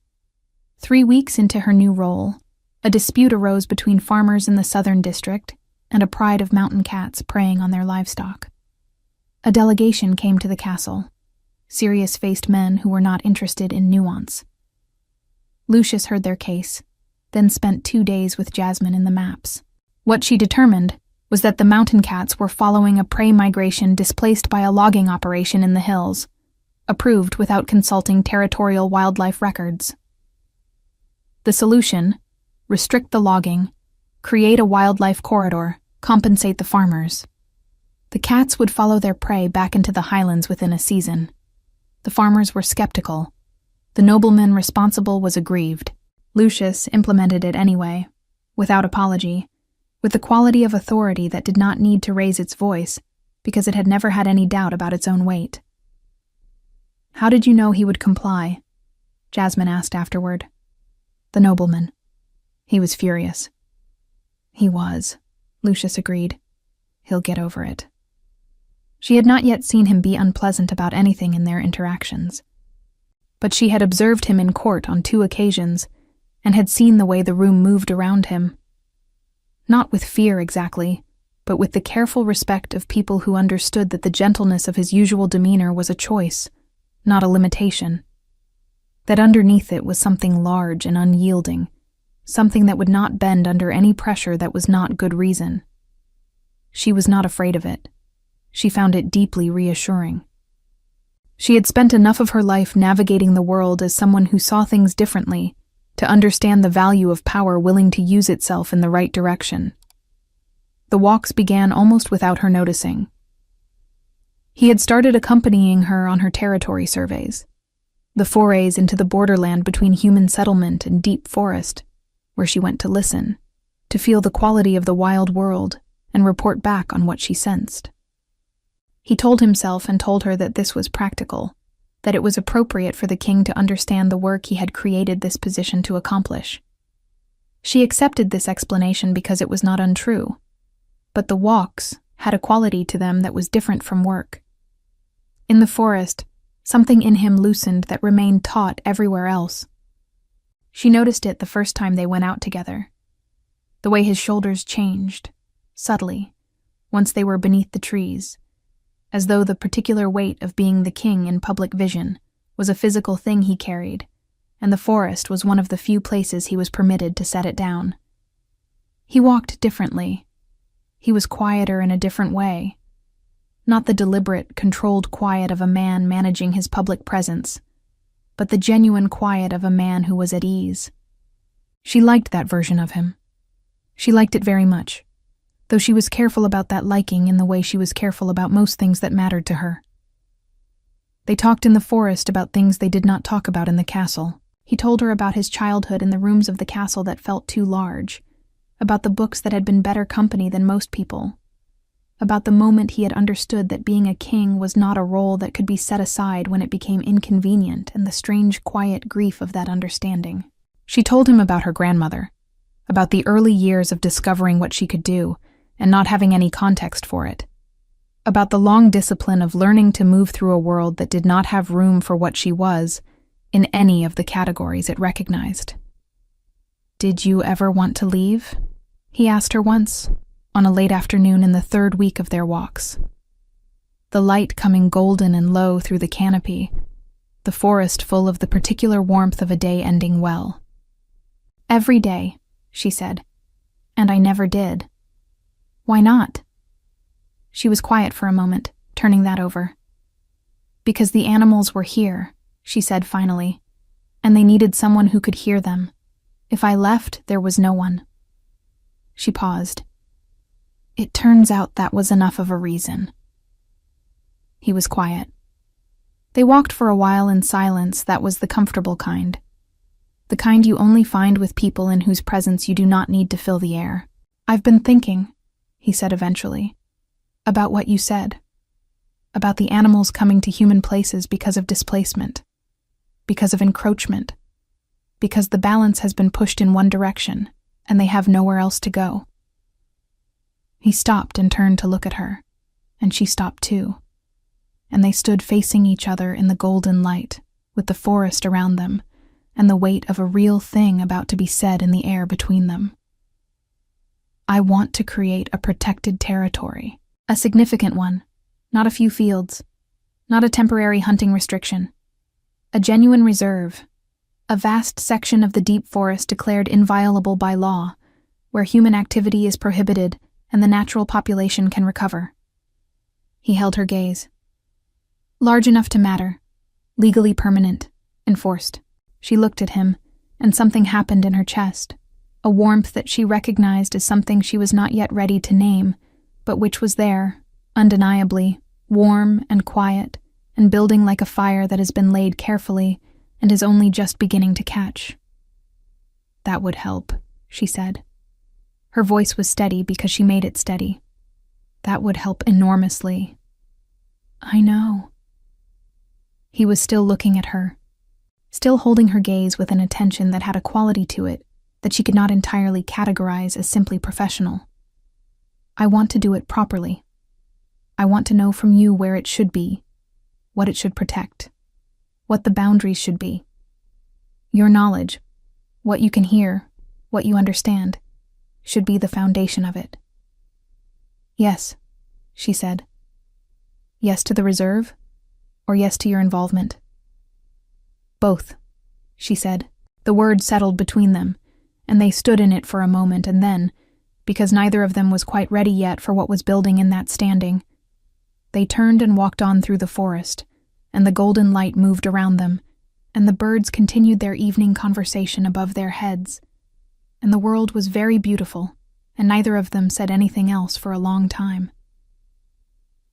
3 weeks into her new role, a dispute arose between farmers in the southern district and a pride of mountain cats preying on their livestock. A delegation came to the castle, serious-faced men who were not interested in nuance. Lucius heard their case, then spent 2 days with Jasmine in the maps. What she determined was that the mountain cats were following a prey migration displaced by a logging operation in the hills, approved without consulting territorial wildlife records. The solution, restrict the logging, create a wildlife corridor, compensate the farmers. The cats would follow their prey back into the highlands within a season. The farmers were skeptical. The nobleman responsible was aggrieved. Lucius implemented it anyway, without apology, with the quality of authority that did not need to raise its voice because it had never had any doubt about its own weight. "How did you know he would comply?" Jasmine asked afterward. The nobleman. He was furious. He was, Lucius agreed. He'll get over it. She had not yet seen him be unpleasant about anything in their interactions. But she had observed him in court on 2 occasions and had seen the way the room moved around him. Not with fear exactly, but with the careful respect of people who understood that the gentleness of his usual demeanor was a choice, not a limitation. That underneath it was something large and unyielding, something that would not bend under any pressure that was not good reason. She was not afraid of it. She found it deeply reassuring. She had spent enough of her life navigating the world as someone who saw things differently to understand the value of power willing to use itself in the right direction. The walks began almost without her noticing. He had started accompanying her on her territory surveys, the forays into the borderland between human settlement and deep forest, where she went to listen, to feel the quality of the wild world and report back on what she sensed. He told himself and told her that this was practical, that it was appropriate for the king to understand the work he had created this position to accomplish. She accepted this explanation because it was not untrue, but the walks had a quality to them that was different from work. In the forest, something in him loosened that remained taut everywhere else. She noticed it the first time they went out together. The way his shoulders changed, subtly, once they were beneath the trees, as though the particular weight of being the king in public vision was a physical thing he carried, and the forest was one of the few places he was permitted to set it down. He walked differently. He was quieter in a different way. Not the deliberate, controlled quiet of a man managing his public presence, but the genuine quiet of a man who was at ease. She liked that version of him. She liked it very much, though she was careful about that liking in the way she was careful about most things that mattered to her. They talked in the forest about things they did not talk about in the castle. He told her about his childhood in the rooms of the castle that felt too large, about the books that had been better company than most people, about the moment he had understood that being a king was not a role that could be set aside when it became inconvenient, and the strange, quiet grief of that understanding. She told him about her grandmother, about the early years of discovering what she could do, and not having any context for it, about the long discipline of learning to move through a world that did not have room for what she was in any of the categories it recognized. "Did you ever want to leave?" he asked her once, on a late afternoon in the 3rd week of their walks. The light coming golden and low through the canopy, the forest full of the particular warmth of a day ending well. "Every day," she said, "and I never did." "Why not?" She was quiet for a moment, turning that over. "Because the animals were here," she said finally, "and they needed someone who could hear them. If I left, there was no one." She paused. "It turns out that was enough of a reason." He was quiet. They walked for a while in silence that was the comfortable kind. The kind you only find with people in whose presence you do not need to fill the air. "I've been thinking," he said eventually, "about what you said. About the animals coming to human places because of displacement, because of encroachment, because the balance has been pushed in one direction and they have nowhere else to go." He stopped and turned to look at her, and she stopped too, and they stood facing each other in the golden light, with the forest around them, and the weight of a real thing about to be said in the air between them. "I want to create a protected territory, a significant one, not a few fields, not a temporary hunting restriction, a genuine reserve, a vast section of the deep forest declared inviolable by law, where human activity is prohibited and the natural population can recover." He held her gaze. "Large enough to matter, legally permanent, enforced." She looked at him, and something happened in her chest. a warmth that she recognized as something she was not yet ready to name, but which was there, undeniably, warm and quiet, and building like a fire that has been laid carefully and is only just beginning to catch. "That would help," she said. Her voice was steady because she made it steady. "That would help enormously." "I know." He was still looking at her, still holding her gaze with an attention that had a quality to it that she could not entirely categorize as simply professional. "I want to do it properly. I want to know from you where it should be, what it should protect, what the boundaries should be. Your knowledge, what you can hear, what you understand, should be the foundation of it." "Yes," she said. "Yes to the reserve, or yes to your involvement?" "Both," she said. The word settled between them, and they stood in it for a moment, and then, because neither of them was quite ready yet for what was building in that standing, they turned and walked on through the forest, and the golden light moved around them, and the birds continued their evening conversation above their heads, and the world was very beautiful, and neither of them said anything else for a long time.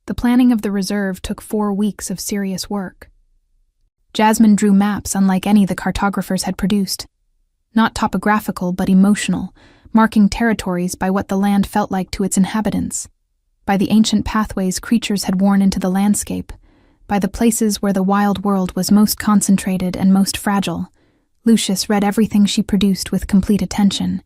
The planning of the reserve took 4 weeks of serious work. Jasmine drew maps unlike any the cartographers had produced, not topographical but emotional, marking territories by what the land felt like to its inhabitants, by the ancient pathways creatures had worn into the landscape, by the places where the wild world was most concentrated and most fragile. Lucius read everything she produced with complete attention,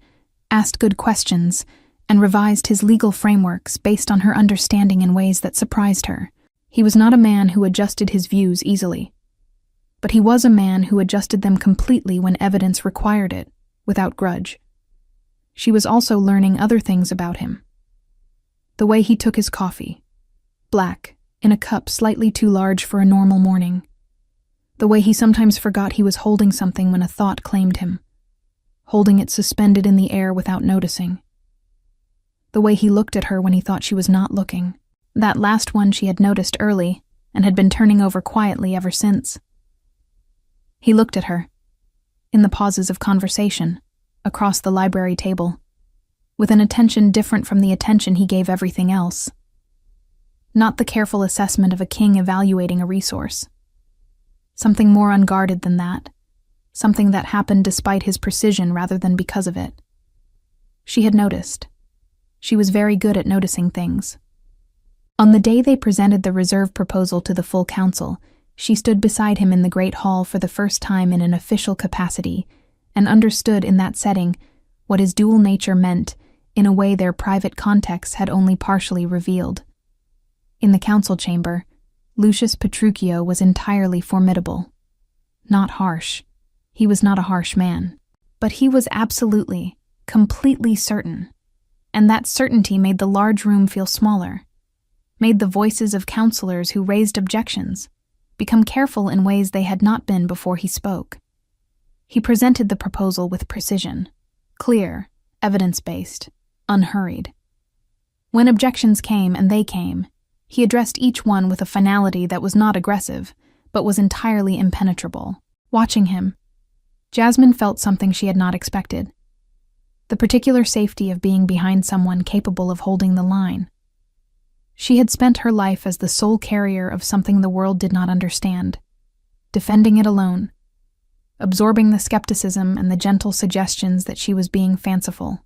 asked good questions, and revised his legal frameworks based on her understanding in ways that surprised her. He was not a man who adjusted his views easily, but he was a man who adjusted them completely when evidence required it, without grudge. She was also learning other things about him. The way he took his coffee, black, in a cup slightly too large for a normal morning. The way he sometimes forgot he was holding something when a thought claimed him, holding it suspended in the air without noticing. The way he looked at her when he thought she was not looking. That last one she had noticed early and had been turning over quietly ever since. He looked at her, in the pauses of conversation, across the library table, with an attention different from the attention he gave everything else. Not the careful assessment of a king evaluating a resource. Something more unguarded than that, something that happened despite his precision rather than because of it. She had noticed. She was very good at noticing things. On the day they presented the reserve proposal to the full council, she stood beside him in the great hall for the first time in an official capacity, and understood in that setting what his dual nature meant in a way their private context had only partially revealed. In the council chamber, Lucius Petruchio was entirely formidable. Not harsh. He was not a harsh man. But he was absolutely, completely certain. And that certainty made the large room feel smaller, made the voices of counselors who raised objections become careful in ways they had not been before he spoke. He presented the proposal with precision, clear, evidence-based, unhurried. When objections came, and they came, he addressed each one with a finality that was not aggressive, but was entirely impenetrable. Watching him, Jasmine felt something she had not expected. The particular safety of being behind someone capable of holding the line. She had spent her life as the sole carrier of something the world did not understand, defending it alone, absorbing the skepticism and the gentle suggestions that she was being fanciful.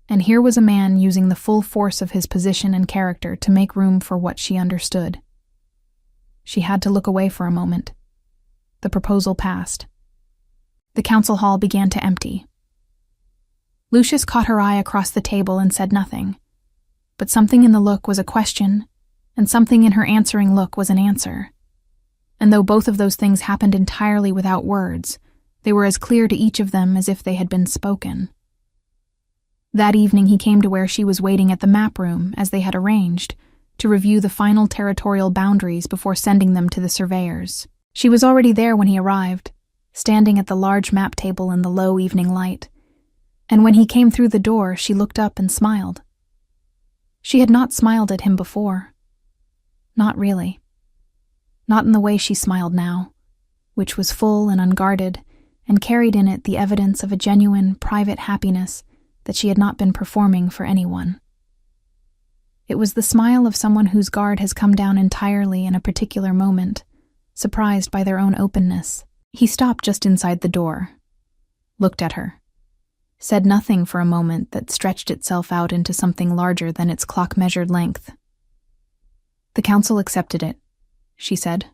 And here was a man using the full force of his position and character to make room for what she understood. She had to look away for a moment. The proposal passed. The council hall began to empty. Lucius caught her eye across the table and said nothing, but something in the look was a question, and something in her answering look was an answer. And though both of those things happened entirely without words, they were as clear to each of them as if they had been spoken. That evening he came to where she was waiting at the map room, as they had arranged, to review the final territorial boundaries before sending them to the surveyors. She was already there when he arrived, standing at the large map table in the low evening light. And when he came through the door, she looked up and smiled. She had not smiled at him before. Not really. Not in the way she smiled now, which was full and unguarded, and carried in it the evidence of a genuine, private happiness that she had not been performing for anyone. It was the smile of someone whose guard has come down entirely in a particular moment, surprised by their own openness. He stopped just inside the door, looked at her, said nothing for a moment that stretched itself out into something larger than its clock-measured length. "The council accepted it," she said.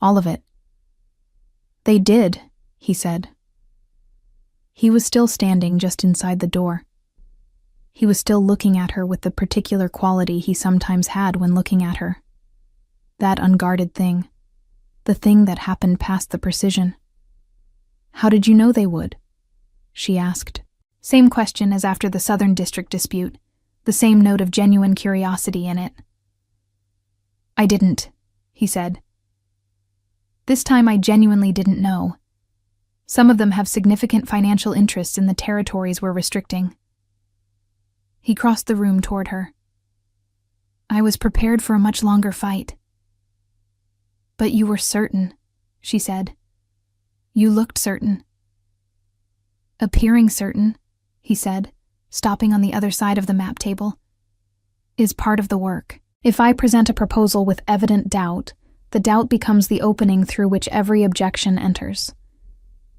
"All of it." "They did," he said. He was still standing just inside the door. He was still looking at her with the particular quality he sometimes had when looking at her. That unguarded thing. The thing that happened past the precision. "How did you know they would?" she asked. Same question as after the Southern District dispute, the same note of genuine curiosity in it. "I didn't," he said. "This time I genuinely didn't know. Some of them have significant financial interests in the territories we're restricting." He crossed the room toward her. "I was prepared for a much longer fight." "But you were certain," she said. "You looked certain." "Appearing certain," he said, stopping on the other side of the map table, "is part of the work. If I present a proposal with evident doubt, the doubt becomes the opening through which every objection enters."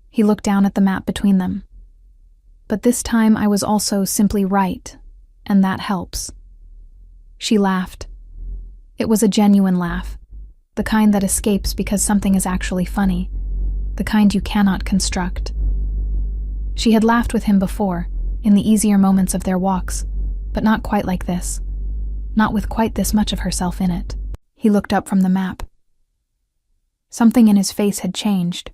He looked down at the map between them. "But this time I was also simply right, and that helps." She laughed. It was a genuine laugh, the kind that escapes because something is actually funny, the kind you cannot construct. She had laughed with him before, in the easier moments of their walks, but not quite like this. Not with quite this much of herself in it. He looked up from the map. Something in his face had changed.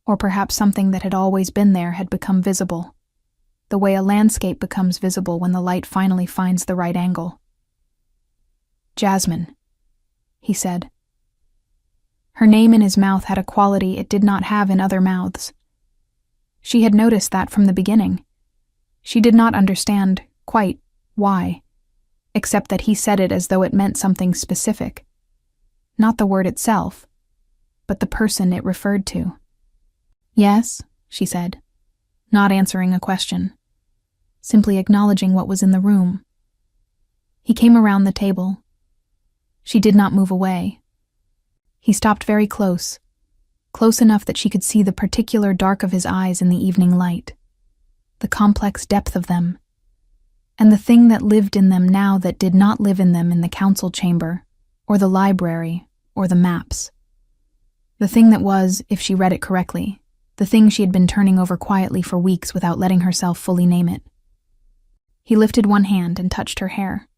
Or perhaps something that had always been there had become visible. The way a landscape becomes visible when the light finally finds the right angle. "Jasmine," he said. Her name in his mouth had a quality it did not have in other mouths. She had noticed that from the beginning. She did not understand, quite, why, except that he said it as though it meant something specific. Not the word itself, but the person it referred to. "Yes," she said, not answering a question, simply acknowledging what was in the room. He came around the table. She did not move away. He stopped very close enough that she could see the particular dark of his eyes in the evening light, the complex depth of them, and the thing that lived in them now that did not live in them in the council chamber, or the library, or the maps. The thing that was, if she read it correctly, the thing she had been turning over quietly for weeks without letting herself fully name it. He lifted one hand and touched her hair.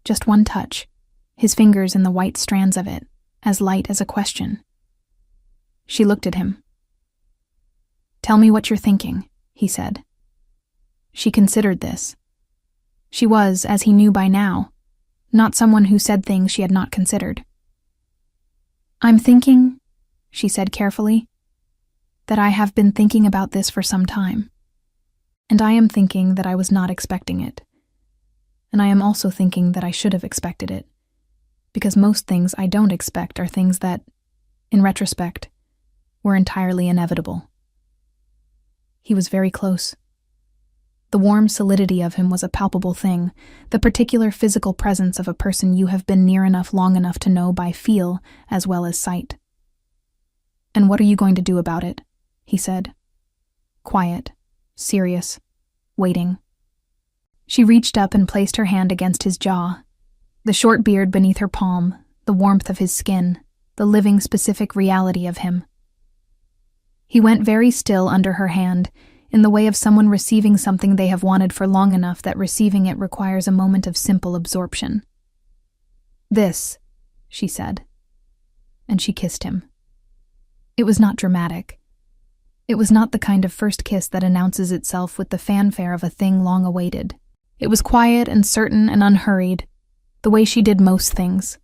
Just one touch, his fingers in the white strands of it, as light as a question. She looked at him. "Tell me what you're thinking," he said. She considered this. She was, as he knew by now, not someone who said things she had not considered. "I'm thinking," she said carefully, "that I have been thinking about this for some time. And I am thinking that I was not expecting it. And I am also thinking that I should have expected it. Because most things I don't expect are things that, in retrospect, were entirely inevitable." He was very close. The warm solidity of him was a palpable thing, the particular physical presence of a person you have been near enough long enough to know by feel as well as sight. "And what are you going to do about it?" he said. Quiet, serious, waiting. She reached up and placed her hand against his jaw, the short beard beneath her palm, the warmth of his skin, the living specific reality of him. He went very still under her hand, in the way of someone receiving something they have wanted for long enough that receiving it requires a moment of simple absorption. "This," she said, and she kissed him. It was not dramatic. It was not the kind of first kiss that announces itself with the fanfare of a thing long awaited. It was quiet and certain and unhurried, the way she did most things,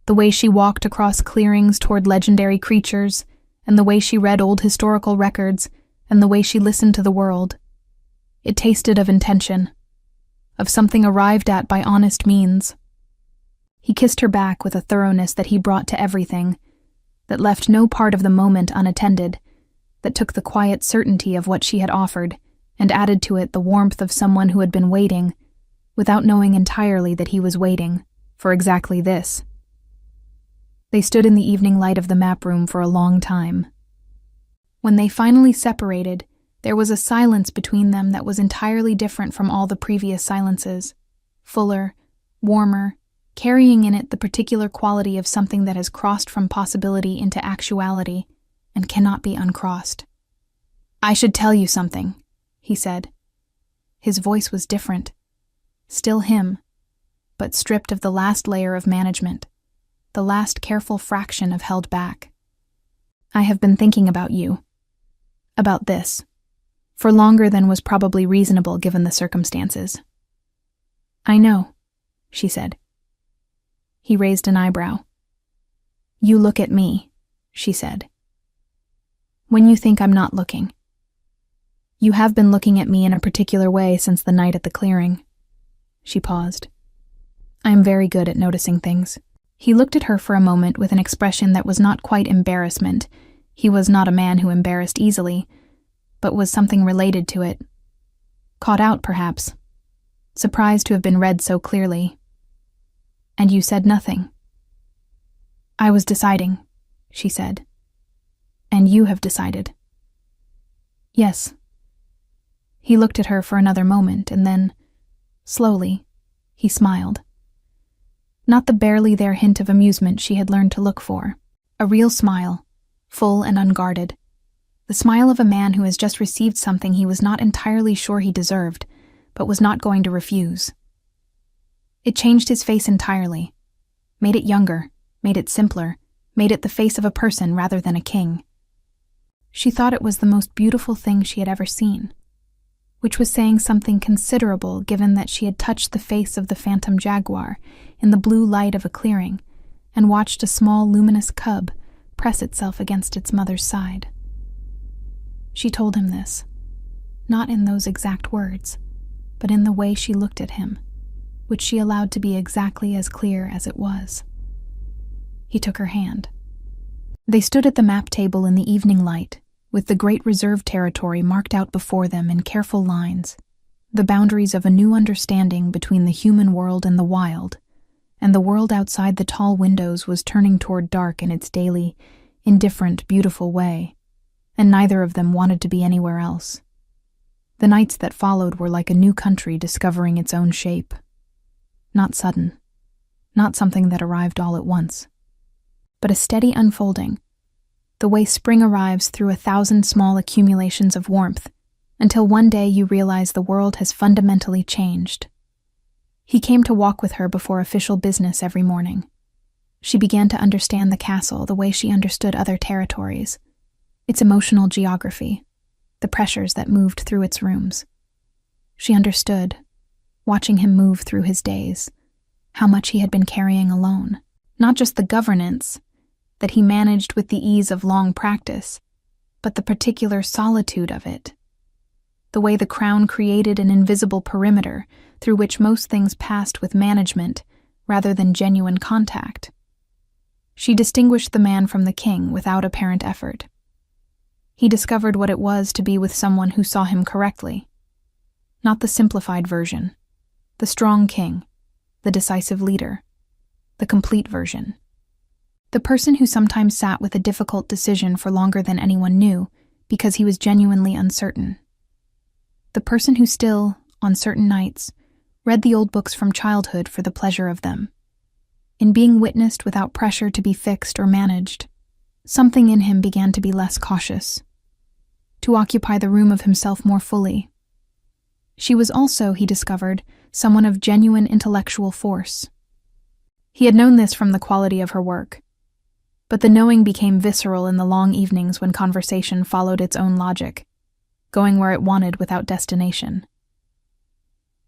the way she walked across clearings toward legendary creatures, and the way she read old historical records, and the way she listened to the world. It tasted of intention, of something arrived at by honest means. He kissed her back with a thoroughness that he brought to everything, that left no part of the moment unattended, that took the quiet certainty of what she had offered and added to it the warmth of someone who had been waiting, without knowing entirely that he was waiting, for exactly this. They stood in the evening light of the map room for a long time. When they finally separated, there was a silence between them that was entirely different from all the previous silences, fuller, warmer, carrying in it the particular quality of something that has crossed from possibility into actuality and cannot be uncrossed. "I should tell you something," he said. His voice was different. Still him, but stripped of the last layer of management, the last careful fraction of held back. "I have been thinking about you. About this. For longer than was probably reasonable given the circumstances." "I know," she said. He raised an eyebrow. "You look at me," she said. "When you think I'm not looking. You have been looking at me in a particular way since the night at the clearing." She paused. "I am very good at noticing things." He looked at her for a moment with an expression that was not quite embarrassment. He was not a man who embarrassed easily, but was something related to it. Caught out, perhaps. Surprised to have been read so clearly. "And you said nothing." "I was deciding," she said. "And you have decided." "Yes." He looked at her for another moment, and then, slowly, he smiled. Not the barely there hint of amusement she had learned to look for. A real smile, full and unguarded. The smile of a man who has just received something he was not entirely sure he deserved, but was not going to refuse. It changed his face entirely, made it younger, made it simpler, made it the face of a person rather than a king. She thought it was the most beautiful thing she had ever seen, which was saying something considerable given that she had touched the face of the phantom jaguar in the blue light of a clearing and watched a small luminous cub press itself against its mother's side. She told him this, not in those exact words, but in the way she looked at him, which she allowed to be exactly as clear as it was. He took her hand. They stood at the map table in the evening light, with the great reserve territory marked out before them in careful lines, the boundaries of a new understanding between the human world and the wild, and the world outside the tall windows was turning toward dark in its daily, indifferent, beautiful way, and neither of them wanted to be anywhere else. The nights that followed were like a new country discovering its own shape. Not sudden, not something that arrived all at once, but a steady unfolding, the way spring arrives through 1,000 small accumulations of warmth, until one day you realize the world has fundamentally changed. He came to walk with her before official business every morning. She began to understand the castle the way she understood other territories, its emotional geography, the pressures that moved through its rooms. She understood, watching him move through his days, how much he had been carrying alone, not just the governance that he managed with the ease of long practice, but the particular solitude of it, the way the crown created an invisible perimeter through which most things passed with management rather than genuine contact. She distinguished the man from the king without apparent effort. He discovered what it was to be with someone who saw him correctly, not the simplified version, the strong king, the decisive leader, the complete version. The person who sometimes sat with a difficult decision for longer than anyone knew because he was genuinely uncertain. The person who still, on certain nights, read the old books from childhood for the pleasure of them. In being witnessed without pressure to be fixed or managed, something in him began to be less cautious, to occupy the room of himself more fully. She was also, he discovered, someone of genuine intellectual force. He had known this from the quality of her work, but the knowing became visceral in the long evenings when conversation followed its own logic, going where it wanted without destination.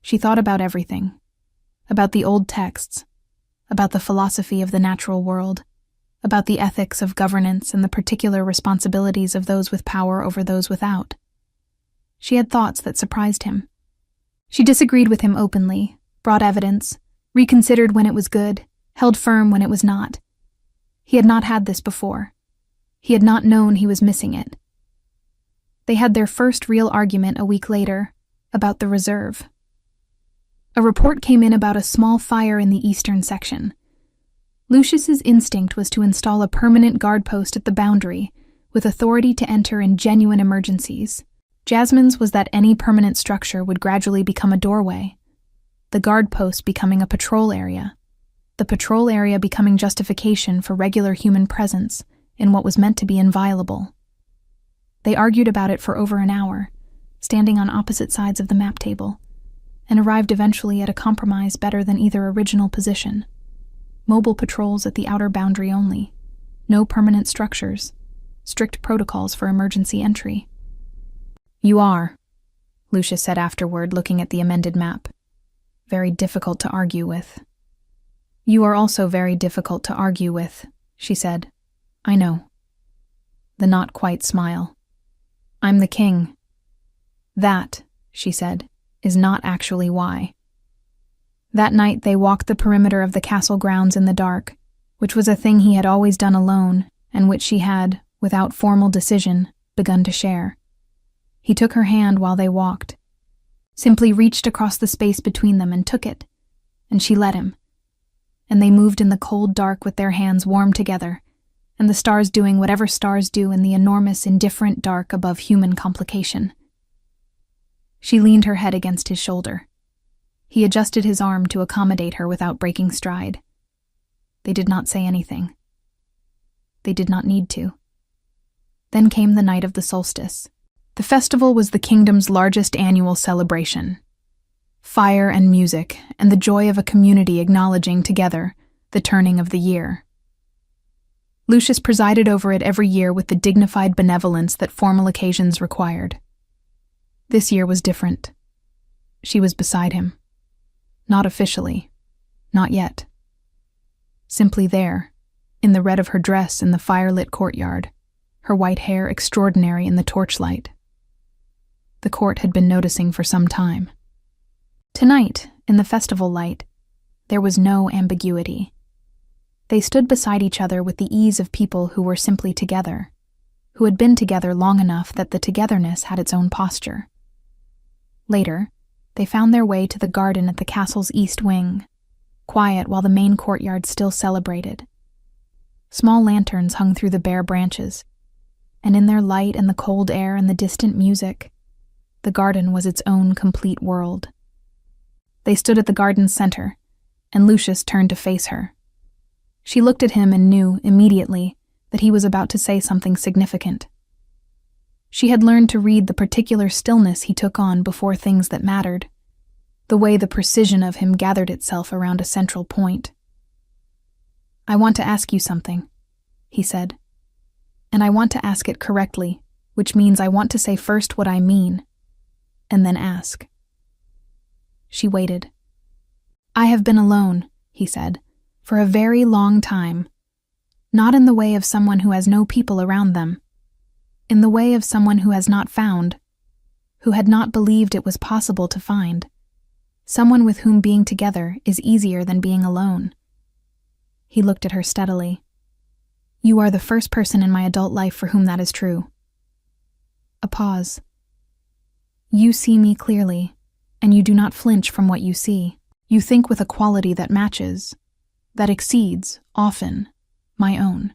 She thought about everything, about the old texts, about the philosophy of the natural world, about the ethics of governance and the particular responsibilities of those with power over those without. She had thoughts that surprised him. She disagreed with him openly, brought evidence, reconsidered when it was good, held firm when it was not. He had not had this before. He had not known he was missing it. They had their first real argument a week later, about the reserve. A report came in about a small fire in the eastern section. Lucius's instinct was to install a permanent guard post at the boundary, with authority to enter in genuine emergencies. Jasmine's was that any permanent structure would gradually become a doorway, the guard post becoming a patrol area, the patrol area becoming justification for regular human presence in what was meant to be inviolable. They argued about it for over an hour, standing on opposite sides of the map table, and arrived eventually at a compromise better than either original position. Mobile patrols at the outer boundary only, no permanent structures, strict protocols for emergency entry. "You are," Lucius said afterward, looking at the amended map. "Very difficult to argue with." "You are also very difficult to argue with," she said. "I know." The not quite smile. "I'm the king." "That," she said, "is not actually why." That night they walked the perimeter of the castle grounds in the dark, which was a thing he had always done alone, and which she had, without formal decision, begun to share. He took her hand while they walked, simply reached across the space between them and took it, and she let him. And they moved in the cold dark with their hands warm together, and the stars doing whatever stars do in the enormous, indifferent dark above human complication. She leaned her head against his shoulder. He adjusted his arm to accommodate her without breaking stride. They did not say anything. They did not need to. Then came the night of the solstice. The festival was the kingdom's largest annual celebration. Fire and music, and the joy of a community acknowledging together the turning of the year. Lucius presided over it every year with the dignified benevolence that formal occasions required. This year was different. She was beside him. Not officially. Not yet. Simply there, in the red of her dress in the fire-lit courtyard, her white hair extraordinary in the torchlight. The court had been noticing for some time. Tonight, in the festival light, there was no ambiguity. They stood beside each other with the ease of people who were simply together, who had been together long enough that the togetherness had its own posture. Later, they found their way to the garden at the castle's east wing, quiet while the main courtyard still celebrated. Small lanterns hung through the bare branches, and in their light and the cold air and the distant music, the garden was its own complete world. They stood at the garden's center, and Lucius turned to face her. She looked at him and knew, immediately, that he was about to say something significant. She had learned to read the particular stillness he took on before things that mattered, the way the precision of him gathered itself around a central point. "I want to ask you something," he said. "And I want to ask it correctly, which means I want to say first what I mean, and then ask." She waited. "I have been alone," he said, "for a very long time. Not in the way of someone who has no people around them. In the way of someone who has not found, who had not believed it was possible to find. Someone with whom being together is easier than being alone." He looked at her steadily. "You are the first person in my adult life for whom that is true." A pause. "You see me clearly, and you do not flinch from what you see. You think with a quality that matches, that exceeds, often, my own.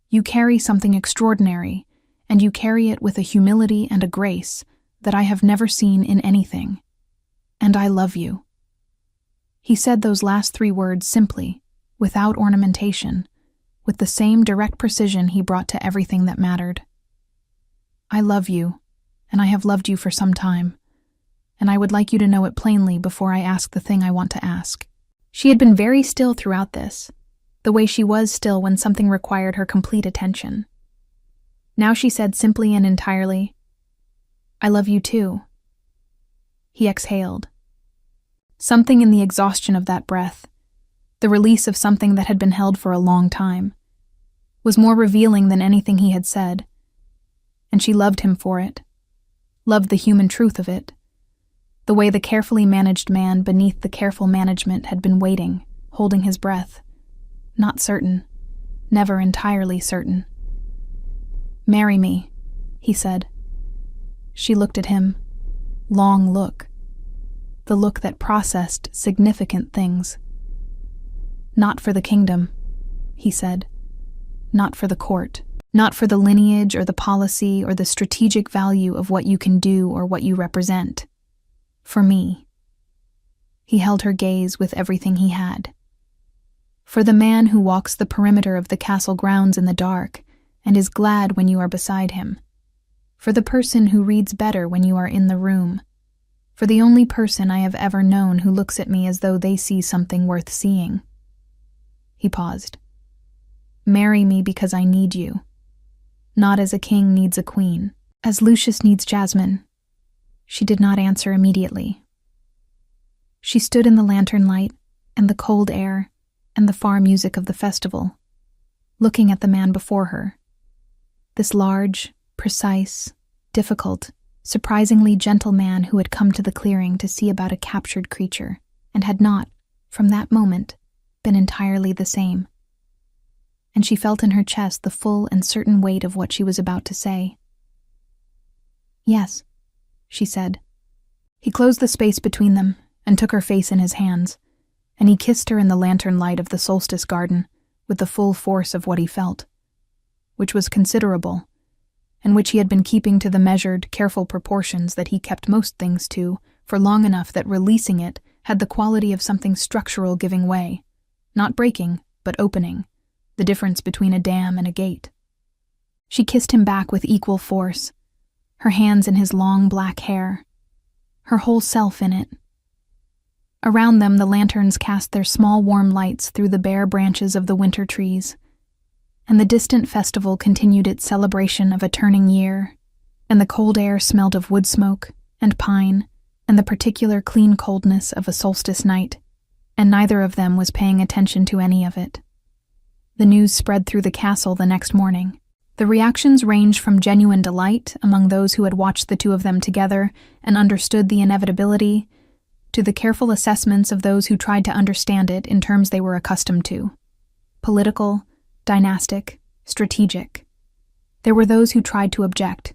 You carry something extraordinary, and you carry it with a humility and a grace that I have never seen in anything. And I love you." He said those last 3 words simply, without ornamentation, with the same direct precision he brought to everything that mattered. "I love you, and I have loved you for some time, and I would like you to know it plainly before I ask the thing I want to ask." She had been very still throughout this, the way she was still when something required her complete attention. Now she said simply and entirely, "I love you too." He exhaled. Something in the exhaustion of that breath, the release of something that had been held for a long time, was more revealing than anything he had said, and she loved him for it, loved the human truth of it, the way the carefully managed man beneath the careful management had been waiting, holding his breath, not certain, never entirely certain. "Marry me," he said. She looked at him. Long look. The look that processed significant things. "Not for the kingdom," he said. "Not for the court. Not for the lineage or the policy or the strategic value of what you can do or what you represent. For me." He held her gaze with everything he had. "For the man who walks the perimeter of the castle grounds in the dark and is glad when you are beside him. For the person who reads better when you are in the room. For the only person I have ever known who looks at me as though they see something worth seeing." He paused. "Marry me because I need you. Not as a king needs a queen, as Lucius needs Jasmine." She did not answer immediately. She stood in the lantern light and the cold air and the far music of the festival, looking at the man before her. This large, precise, difficult, surprisingly gentle man who had come to the clearing to see about a captured creature and had not, from that moment, been entirely the same. And she felt in her chest the full and certain weight of what she was about to say. "Yes," she said. He closed the space between them and took her face in his hands, and he kissed her in the lantern light of the solstice garden with the full force of what he felt, which was considerable, and which he had been keeping to the measured, careful proportions that he kept most things to for long enough that releasing it had the quality of something structural giving way, not breaking, but opening, the difference between a dam and a gate. She kissed him back with equal force, her hands in his long black hair, her whole self in it. Around them the lanterns cast their small warm lights through the bare branches of the winter trees, and the distant festival continued its celebration of a turning year, and the cold air smelled of wood smoke and pine and the particular clean coldness of a solstice night, and neither of them was paying attention to any of it. The news spread through the castle the next morning. The reactions ranged from genuine delight among those who had watched the two of them together and understood the inevitability, to the careful assessments of those who tried to understand it in terms they were accustomed to. Political, dynastic, strategic. There were those who tried to object.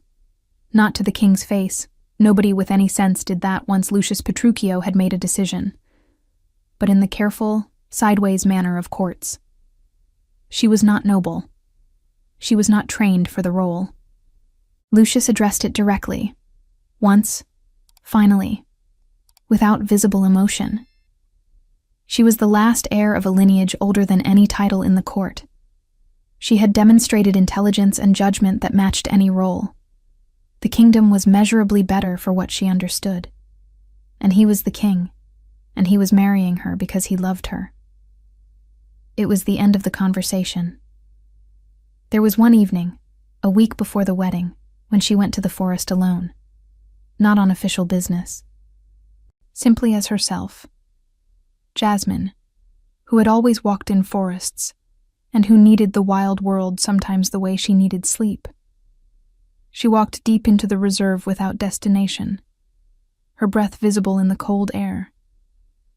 Not to the king's face. Nobody with any sense did that once Lucius Petruchio had made a decision. But in the careful, sideways manner of courts. She was not noble. She was not trained for the role. Lucius addressed it directly. Once, finally, without visible emotion. She was the last heir of a lineage older than any title in the court. She had demonstrated intelligence and judgment that matched any role. The kingdom was measurably better for what she understood. And he was the king, and he was marrying her because he loved her. It was the end of the conversation. There was one evening, a week before the wedding, when she went to the forest alone. Not on official business. Simply as herself. Jasmine, who had always walked in forests, and who needed the wild world sometimes the way she needed sleep. She walked deep into the reserve without destination, her breath visible in the cold air,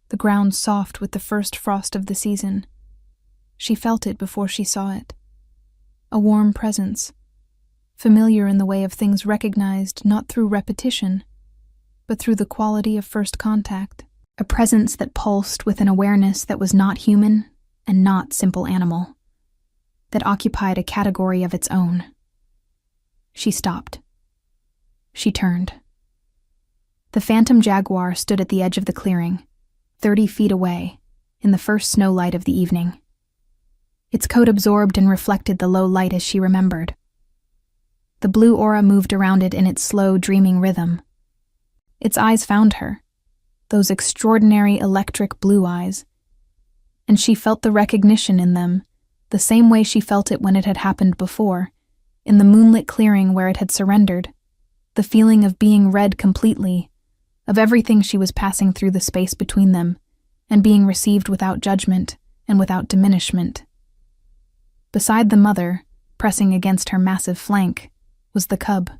the ground soft with the first frost of the season. She felt it before she saw it. A warm presence, familiar in the way of things recognized not through repetition, but through the quality of first contact. A presence that pulsed with an awareness that was not human and not simple animal, that occupied a category of its own. She stopped. She turned. The phantom Jaguar stood at the edge of the clearing, 30 feet away, in the first snow light of the evening. Its coat absorbed and reflected the low light as she remembered. The blue aura moved around it in its slow, dreaming rhythm. Its eyes found her, those extraordinary electric blue eyes, and she felt the recognition in them, the same way she felt it when it had happened before, in the moonlit clearing where it had surrendered, the feeling of being read completely, of everything she was passing through the space between them, and being received without judgment and without diminishment. Beside the mother, pressing against her massive flank, was the cub.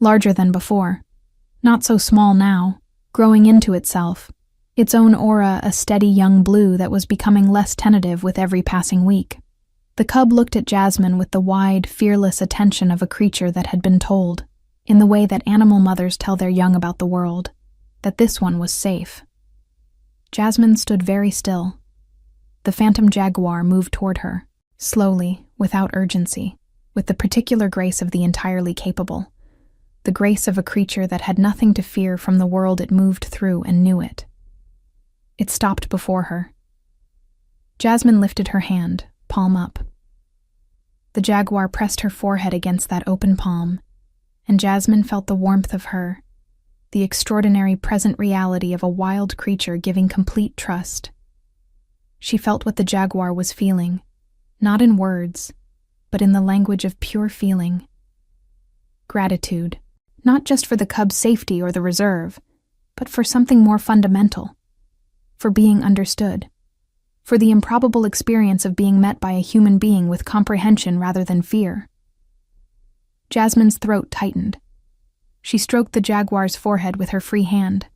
Larger than before, not so small now, growing into itself, its own aura a steady young blue that was becoming less tentative with every passing week. The cub looked at Jasmine with the wide, fearless attention of a creature that had been told, in the way that animal mothers tell their young about the world, that this one was safe. Jasmine stood very still. The phantom jaguar moved toward her, slowly, without urgency, with the particular grace of the entirely capable, the grace of a creature that had nothing to fear from the world it moved through and knew it. It stopped before her. Jasmine lifted her hand, palm up. The jaguar pressed her forehead against that open palm, and Jasmine felt the warmth of her, the extraordinary present reality of a wild creature giving complete trust. She felt what the jaguar was feeling, not in words, but in the language of pure feeling. Gratitude, not just for the cub's safety or the reserve, but for something more fundamental, for being understood, for the improbable experience of being met by a human being with comprehension rather than fear. Jasmine's throat tightened. She stroked the jaguar's forehead with her free hand.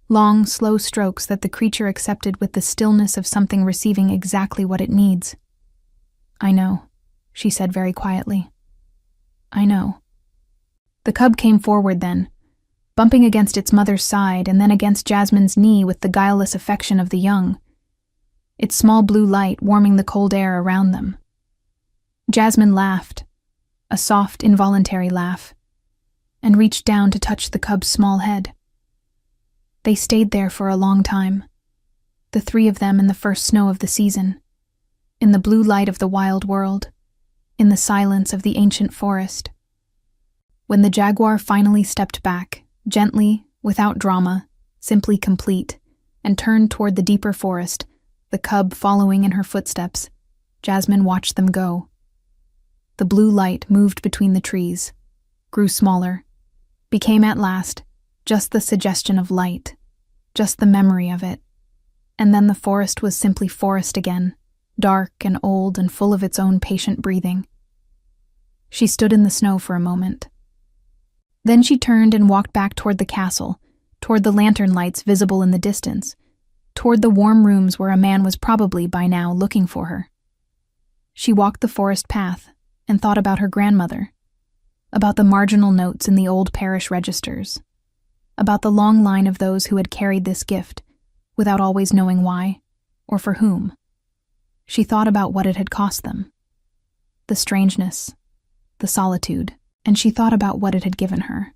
Long, slow strokes that the creature accepted with the stillness of something receiving exactly what it needs. "I know," she said very quietly. "I know." The cub came forward then, bumping against its mother's side and then against Jasmine's knee with the guileless affection of the young, its small blue light warming the cold air around them. Jasmine laughed, a soft, involuntary laugh, and reached down to touch the cub's small head. They stayed there for a long time, the three of them in the first snow of the season, in the blue light of the wild world, in the silence of the ancient forest. When the jaguar finally stepped back, gently, without drama, simply complete, and turned toward the deeper forest, the cub following in her footsteps, Jasmine watched them go. The blue light moved between the trees, grew smaller, became at last just the suggestion of light, just the memory of it, and then the forest was simply forest again, dark and old and full of its own patient breathing. She stood in the snow for a moment. Then she turned and walked back toward the castle, toward the lantern lights visible in the distance, toward the warm rooms where a man was probably by now looking for her. She walked the forest path and thought about her grandmother, about the marginal notes in the old parish registers, about the long line of those who had carried this gift, without always knowing why, or for whom. She thought about what it had cost them, the strangeness, the solitude, and she thought about what it had given her,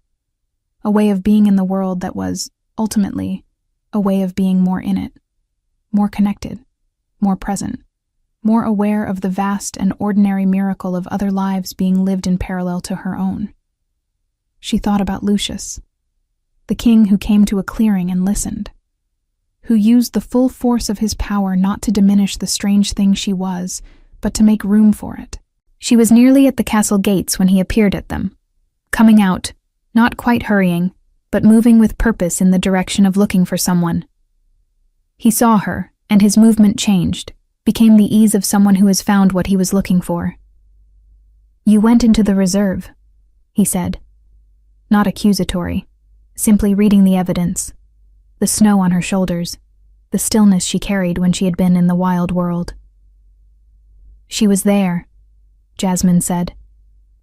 a way of being in the world that was, ultimately, a way of being more in it, more connected, more present, more aware of the vast and ordinary miracle of other lives being lived in parallel to her own. She thought about Lucius, the king who came to a clearing and listened, who used the full force of his power not to diminish the strange thing she was, but to make room for it. She was nearly at the castle gates when he appeared at them, coming out, not quite hurrying, but moving with purpose in the direction of looking for someone. He saw her, and his movement changed, became the ease of someone who has found what he was looking for. "You went into the reserve," he said. Not accusatory, simply reading the evidence, the snow on her shoulders, the stillness she carried when she had been in the wild world. "She was there," Jasmine said,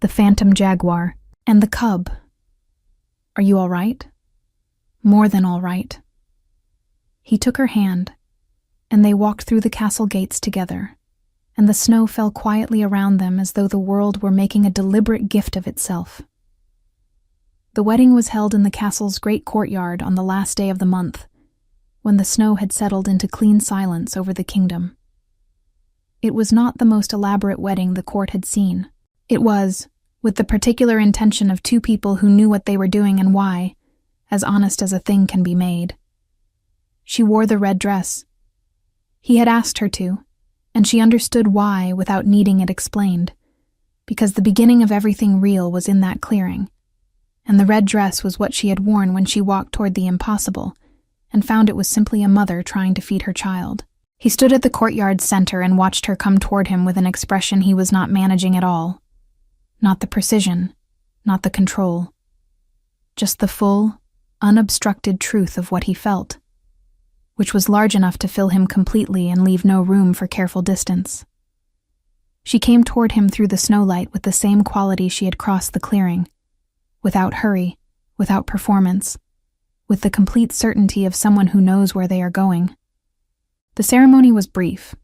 "the phantom jaguar, and the cub. Are you all right?" "More than all right." He took her hand, and they walked through the castle gates together, and the snow fell quietly around them as though the world were making a deliberate gift of itself. The wedding was held in the castle's great courtyard on the last day of the month, when the snow had settled into clean silence over the kingdom. It was not the most elaborate wedding the court had seen. It was, with the particular intention of two people who knew what they were doing and why, as honest as a thing can be made. She wore the red dress. He had asked her to, and she understood why without needing it explained, because the beginning of everything real was in that clearing, and the red dress was what she had worn when she walked toward the impossible, and found it was simply a mother trying to feed her child. He stood at the courtyard's center and watched her come toward him with an expression he was not managing at all. Not the precision, not the control. Just the full, unobstructed truth of what he felt, which was large enough to fill him completely and leave no room for careful distance. She came toward him through the snowlight with the same quality she had crossed the clearing, without hurry, without performance, with the complete certainty of someone who knows where they are going. The ceremony was brief,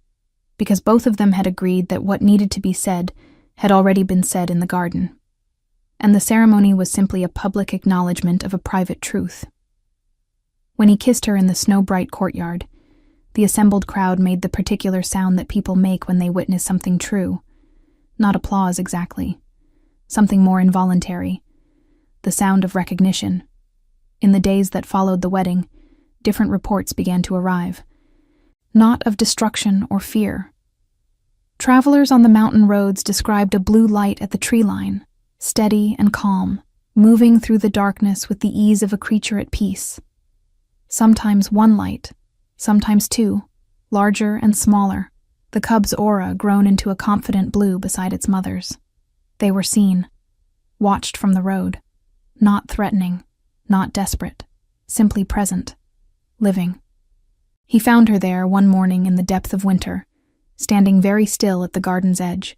because both of them had agreed that what needed to be said had already been said in the garden, and the ceremony was simply a public acknowledgement of a private truth. When he kissed her in the snow-bright courtyard, the assembled crowd made the particular sound that people make when they witness something true. Not applause exactly. Something more involuntary. The sound of recognition. In the days that followed the wedding, different reports began to arrive. Not of destruction or fear. Travelers on the mountain roads described a blue light at the tree line, steady and calm, moving through the darkness with the ease of a creature at peace. Sometimes one light, sometimes two, larger and smaller, the cub's aura grown into a confident blue beside its mother's. They were seen, watched from the road, not threatening, not desperate, simply present, living. He found her there one morning in the depth of winter, standing very still at the garden's edge,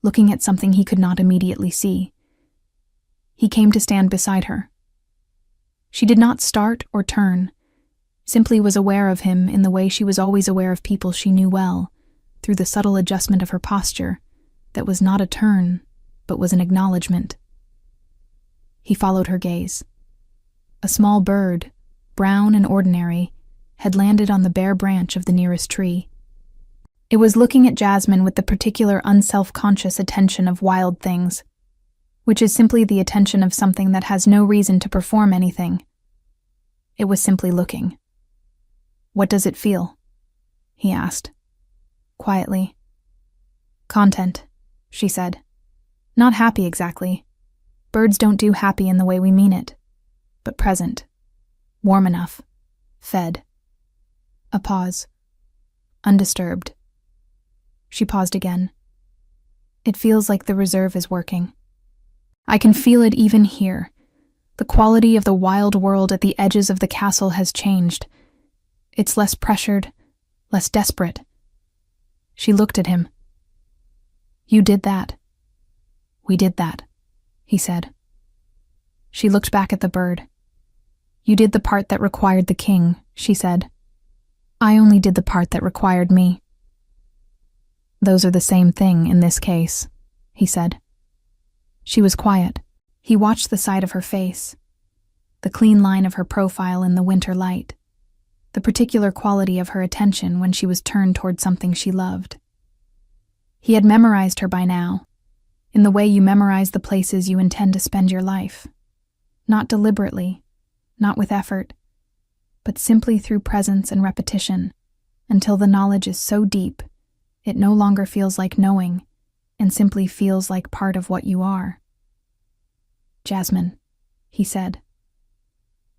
looking at something he could not immediately see. He came to stand beside her. She did not start or turn, simply was aware of him in the way she was always aware of people she knew well, through the subtle adjustment of her posture that was not a turn, but was an acknowledgement. He followed her gaze. A small bird, brown and ordinary, had landed on the bare branch of the nearest tree. It was looking at Jasmine with the particular unself-conscious attention of wild things, which is simply the attention of something that has no reason to perform anything. It was simply looking. "What does it feel?" he asked, quietly. "Content," she said. "Not happy exactly. Birds don't do happy in the way we mean it, but present, warm enough, fed." A pause. Undisturbed. She paused again. "It feels like the reserve is working. I can feel it even here. The quality of the wild world at the edges of the castle has changed. It's less pressured, less desperate." She looked at him. "You did that." "We did that," he said. She looked back at the bird. "You did the part that required the king," she said. "I only did the part that required me." "Those are the same thing in this case," he said. She was quiet. He watched the side of her face, the clean line of her profile in the winter light, the particular quality of her attention when she was turned toward something she loved. He had memorized her by now, in the way you memorize the places you intend to spend your life. Not deliberately, not with effort, but simply through presence and repetition, until the knowledge is so deep, it no longer feels like knowing, and simply feels like part of what you are. "Jasmine," he said.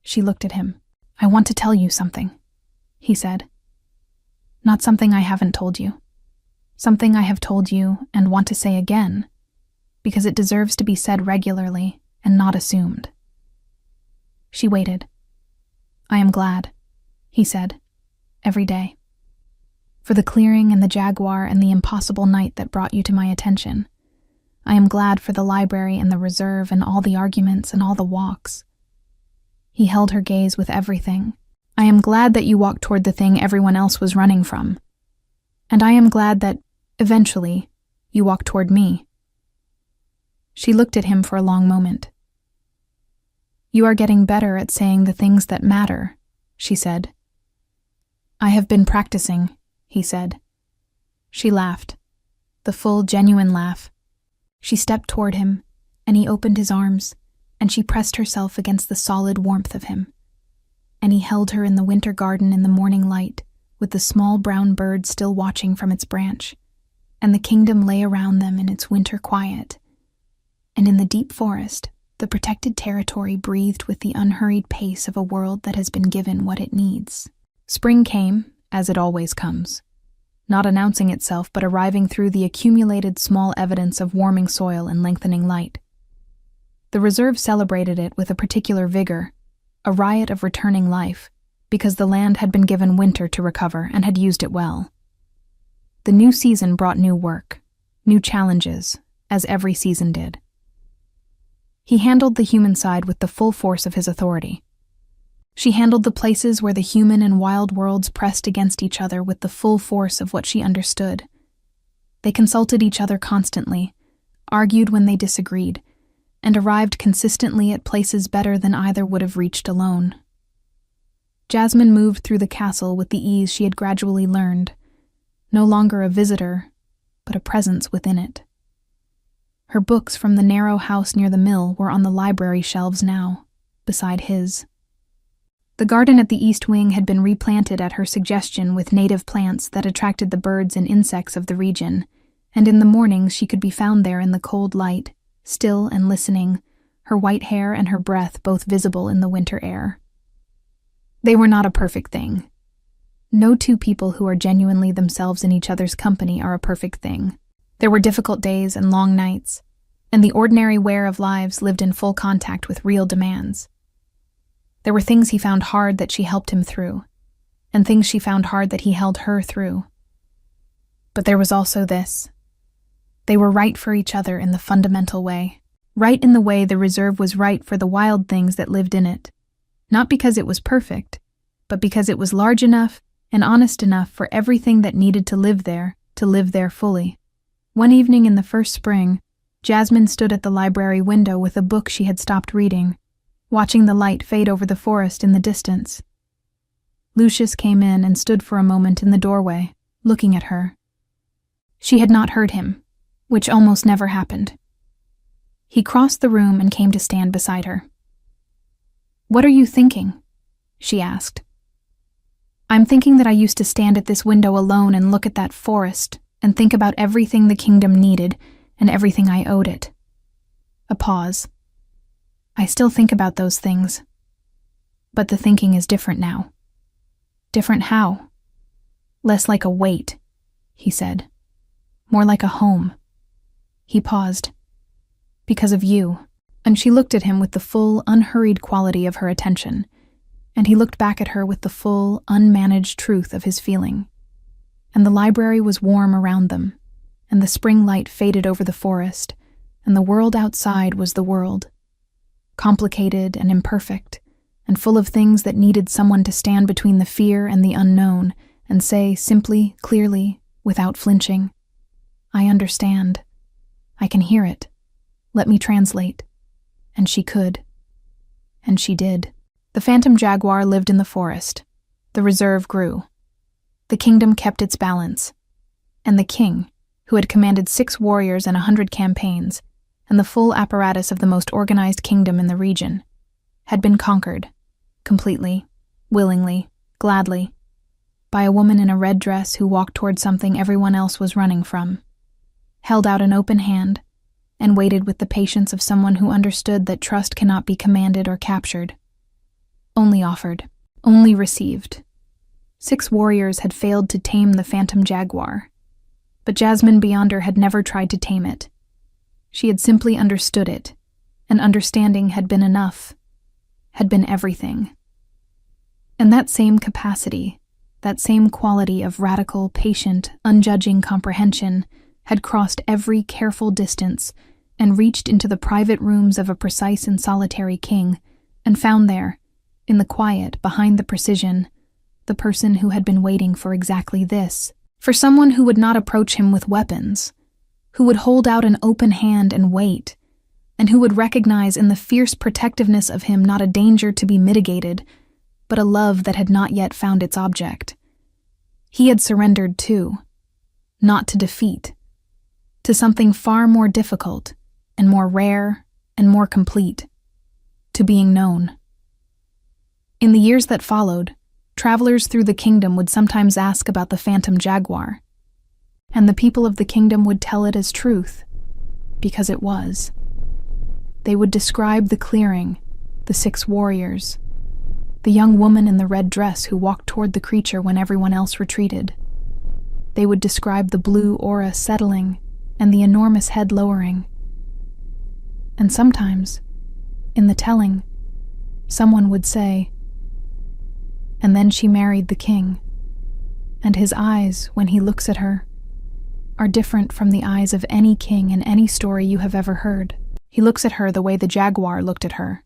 She looked at him. "I want to tell you something," he said. "Not something I haven't told you. Something I have told you and want to say again, because it deserves to be said regularly and not assumed." She waited. "I am glad," he said, "every day. For the clearing and the Jaguar and the impossible night that brought you to my attention. I am glad for the library and the reserve and all the arguments and all the walks." He held her gaze with everything. "I am glad that you walked toward the thing everyone else was running from. And I am glad that, eventually, you walked toward me." She looked at him for a long moment. "You are getting better at saying the things that matter," she said. "I have been practicing," he said. She laughed, the full, genuine laugh. She stepped toward him, and he opened his arms, and she pressed herself against the solid warmth of him. And he held her in the winter garden in the morning light, with the small brown bird still watching from its branch, and the kingdom lay around them in its winter quiet. And in the deep forest, the protected territory breathed with the unhurried pace of a world that has been given what it needs. Spring came, as it always comes, not announcing itself but arriving through the accumulated small evidence of warming soil and lengthening light. The reserve celebrated it with a particular vigor, a riot of returning life, because the land had been given winter to recover and had used it well. The new season brought new work, new challenges, as every season did. He handled the human side with the full force of his authority. She handled the places where the human and wild worlds pressed against each other with the full force of what she understood. They consulted each other constantly, argued when they disagreed, and arrived consistently at places better than either would have reached alone. Jasmine moved through the castle with the ease she had gradually learned, no longer a visitor, but a presence within it. Her books from the narrow house near the mill were on the library shelves now, beside his. The garden at the east wing had been replanted at her suggestion with native plants that attracted the birds and insects of the region, and in the mornings she could be found there in the cold light, still and listening, her white hair and her breath both visible in the winter air. They were not a perfect thing. No two people who are genuinely themselves in each other's company are a perfect thing. There were difficult days and long nights, and the ordinary wear of lives lived in full contact with real demands. There were things he found hard that she helped him through, and things she found hard that he held her through. But there was also this. They were right for each other in the fundamental way. Right in the way the reserve was right for the wild things that lived in it. Not because it was perfect, but because it was large enough and honest enough for everything that needed to live there fully. One evening in the first spring, Jasmine stood at the library window with a book she had stopped reading, watching the light fade over the forest in the distance. Lucius came in and stood for a moment in the doorway, looking at her. She had not heard him, which almost never happened. He crossed the room and came to stand beside her. "What are you thinking?" she asked. "I'm thinking that I used to stand at this window alone and look at that forest and think about everything the kingdom needed and everything I owed it." A pause. "I still think about those things. But the thinking is different now." "Different how?" "Less like a weight," he said. "More like a home." He paused. "Because of you." And she looked at him with the full, unhurried quality of her attention, and he looked back at her with the full, unmanaged truth of his feeling. And the library was warm around them, and the spring light faded over the forest, and the world outside was the world. Complicated and imperfect, and full of things that needed someone to stand between the fear and the unknown and say simply, clearly, without flinching, "I understand. I can hear it. Let me translate." And she could. And she did. The phantom jaguar lived in the forest. The reserve grew. The kingdom kept its balance. And the king, who had commanded 6 warriors and 100 campaigns, and the full apparatus of the most organized kingdom in the region, had been conquered, completely, willingly, gladly, by a woman in a red dress who walked toward something everyone else was running from, held out an open hand, and waited with the patience of someone who understood that trust cannot be commanded or captured. Only offered, only received. 6 warriors had failed to tame the phantom jaguar, but Jasmine Beyonder had never tried to tame it. She had simply understood it, and understanding had been enough, had been everything. And that same capacity, that same quality of radical, patient, unjudging comprehension had crossed every careful distance and reached into the private rooms of a precise and solitary king, and found there, in the quiet behind the precision, the person who had been waiting for exactly this, for someone who would not approach him with weapons, who would hold out an open hand and wait, and who would recognize in the fierce protectiveness of him not a danger to be mitigated, but a love that had not yet found its object. He had surrendered too, not to defeat, to something far more difficult and more rare and more complete, to being known. In the years that followed, travelers through the kingdom would sometimes ask about the phantom jaguar, and the people of the kingdom would tell it as truth, because it was. They would describe the clearing, the 6 warriors, the young woman in the red dress who walked toward the creature when everyone else retreated. They would describe the blue aura settling and the enormous head lowering. And sometimes, in the telling, someone would say, "And then she married the king, and his eyes, when he looks at her, are different from the eyes of any king in any story you have ever heard." He looks at her the way the Jaguar looked at her.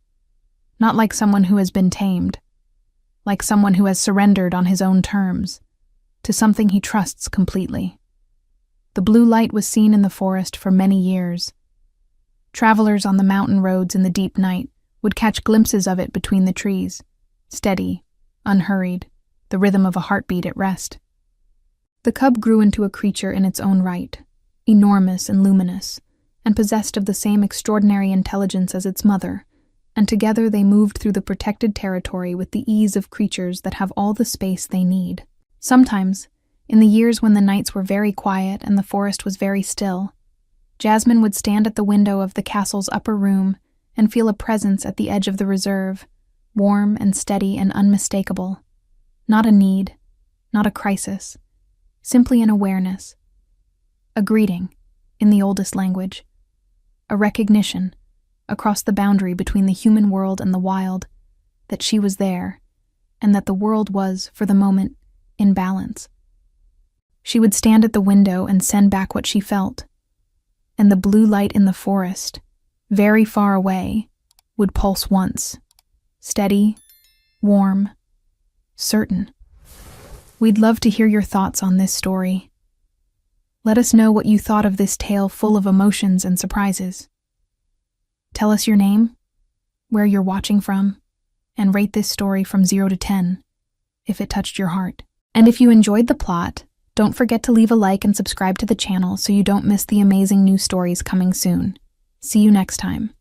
Not like someone who has been tamed, like someone who has surrendered on his own terms, to something he trusts completely. The blue light was seen in the forest for many years. Travelers on the mountain roads in the deep night would catch glimpses of it between the trees, steady, unhurried, the rhythm of a heartbeat at rest. The cub grew into a creature in its own right, enormous and luminous, and possessed of the same extraordinary intelligence as its mother, and together they moved through the protected territory with the ease of creatures that have all the space they need. Sometimes, in the years when the nights were very quiet and the forest was very still, Jasmine would stand at the window of the castle's upper room and feel a presence at the edge of the reserve, warm and steady and unmistakable. Not a need, not a crisis, simply an awareness. A greeting, in the oldest language. A recognition, across the boundary between the human world and the wild, that she was there, and that the world was, for the moment, in balance. She would stand at the window and send back what she felt, and the blue light in the forest, very far away, would pulse once, steady, warm, certain. We'd love to hear your thoughts on this story. Let us know what you thought of this tale full of emotions and surprises. Tell us your name, where you're watching from, and rate this story from 0 to 10 if it touched your heart. And if you enjoyed the plot, don't forget to leave a like and subscribe to the channel so you don't miss the amazing new stories coming soon. See you next time.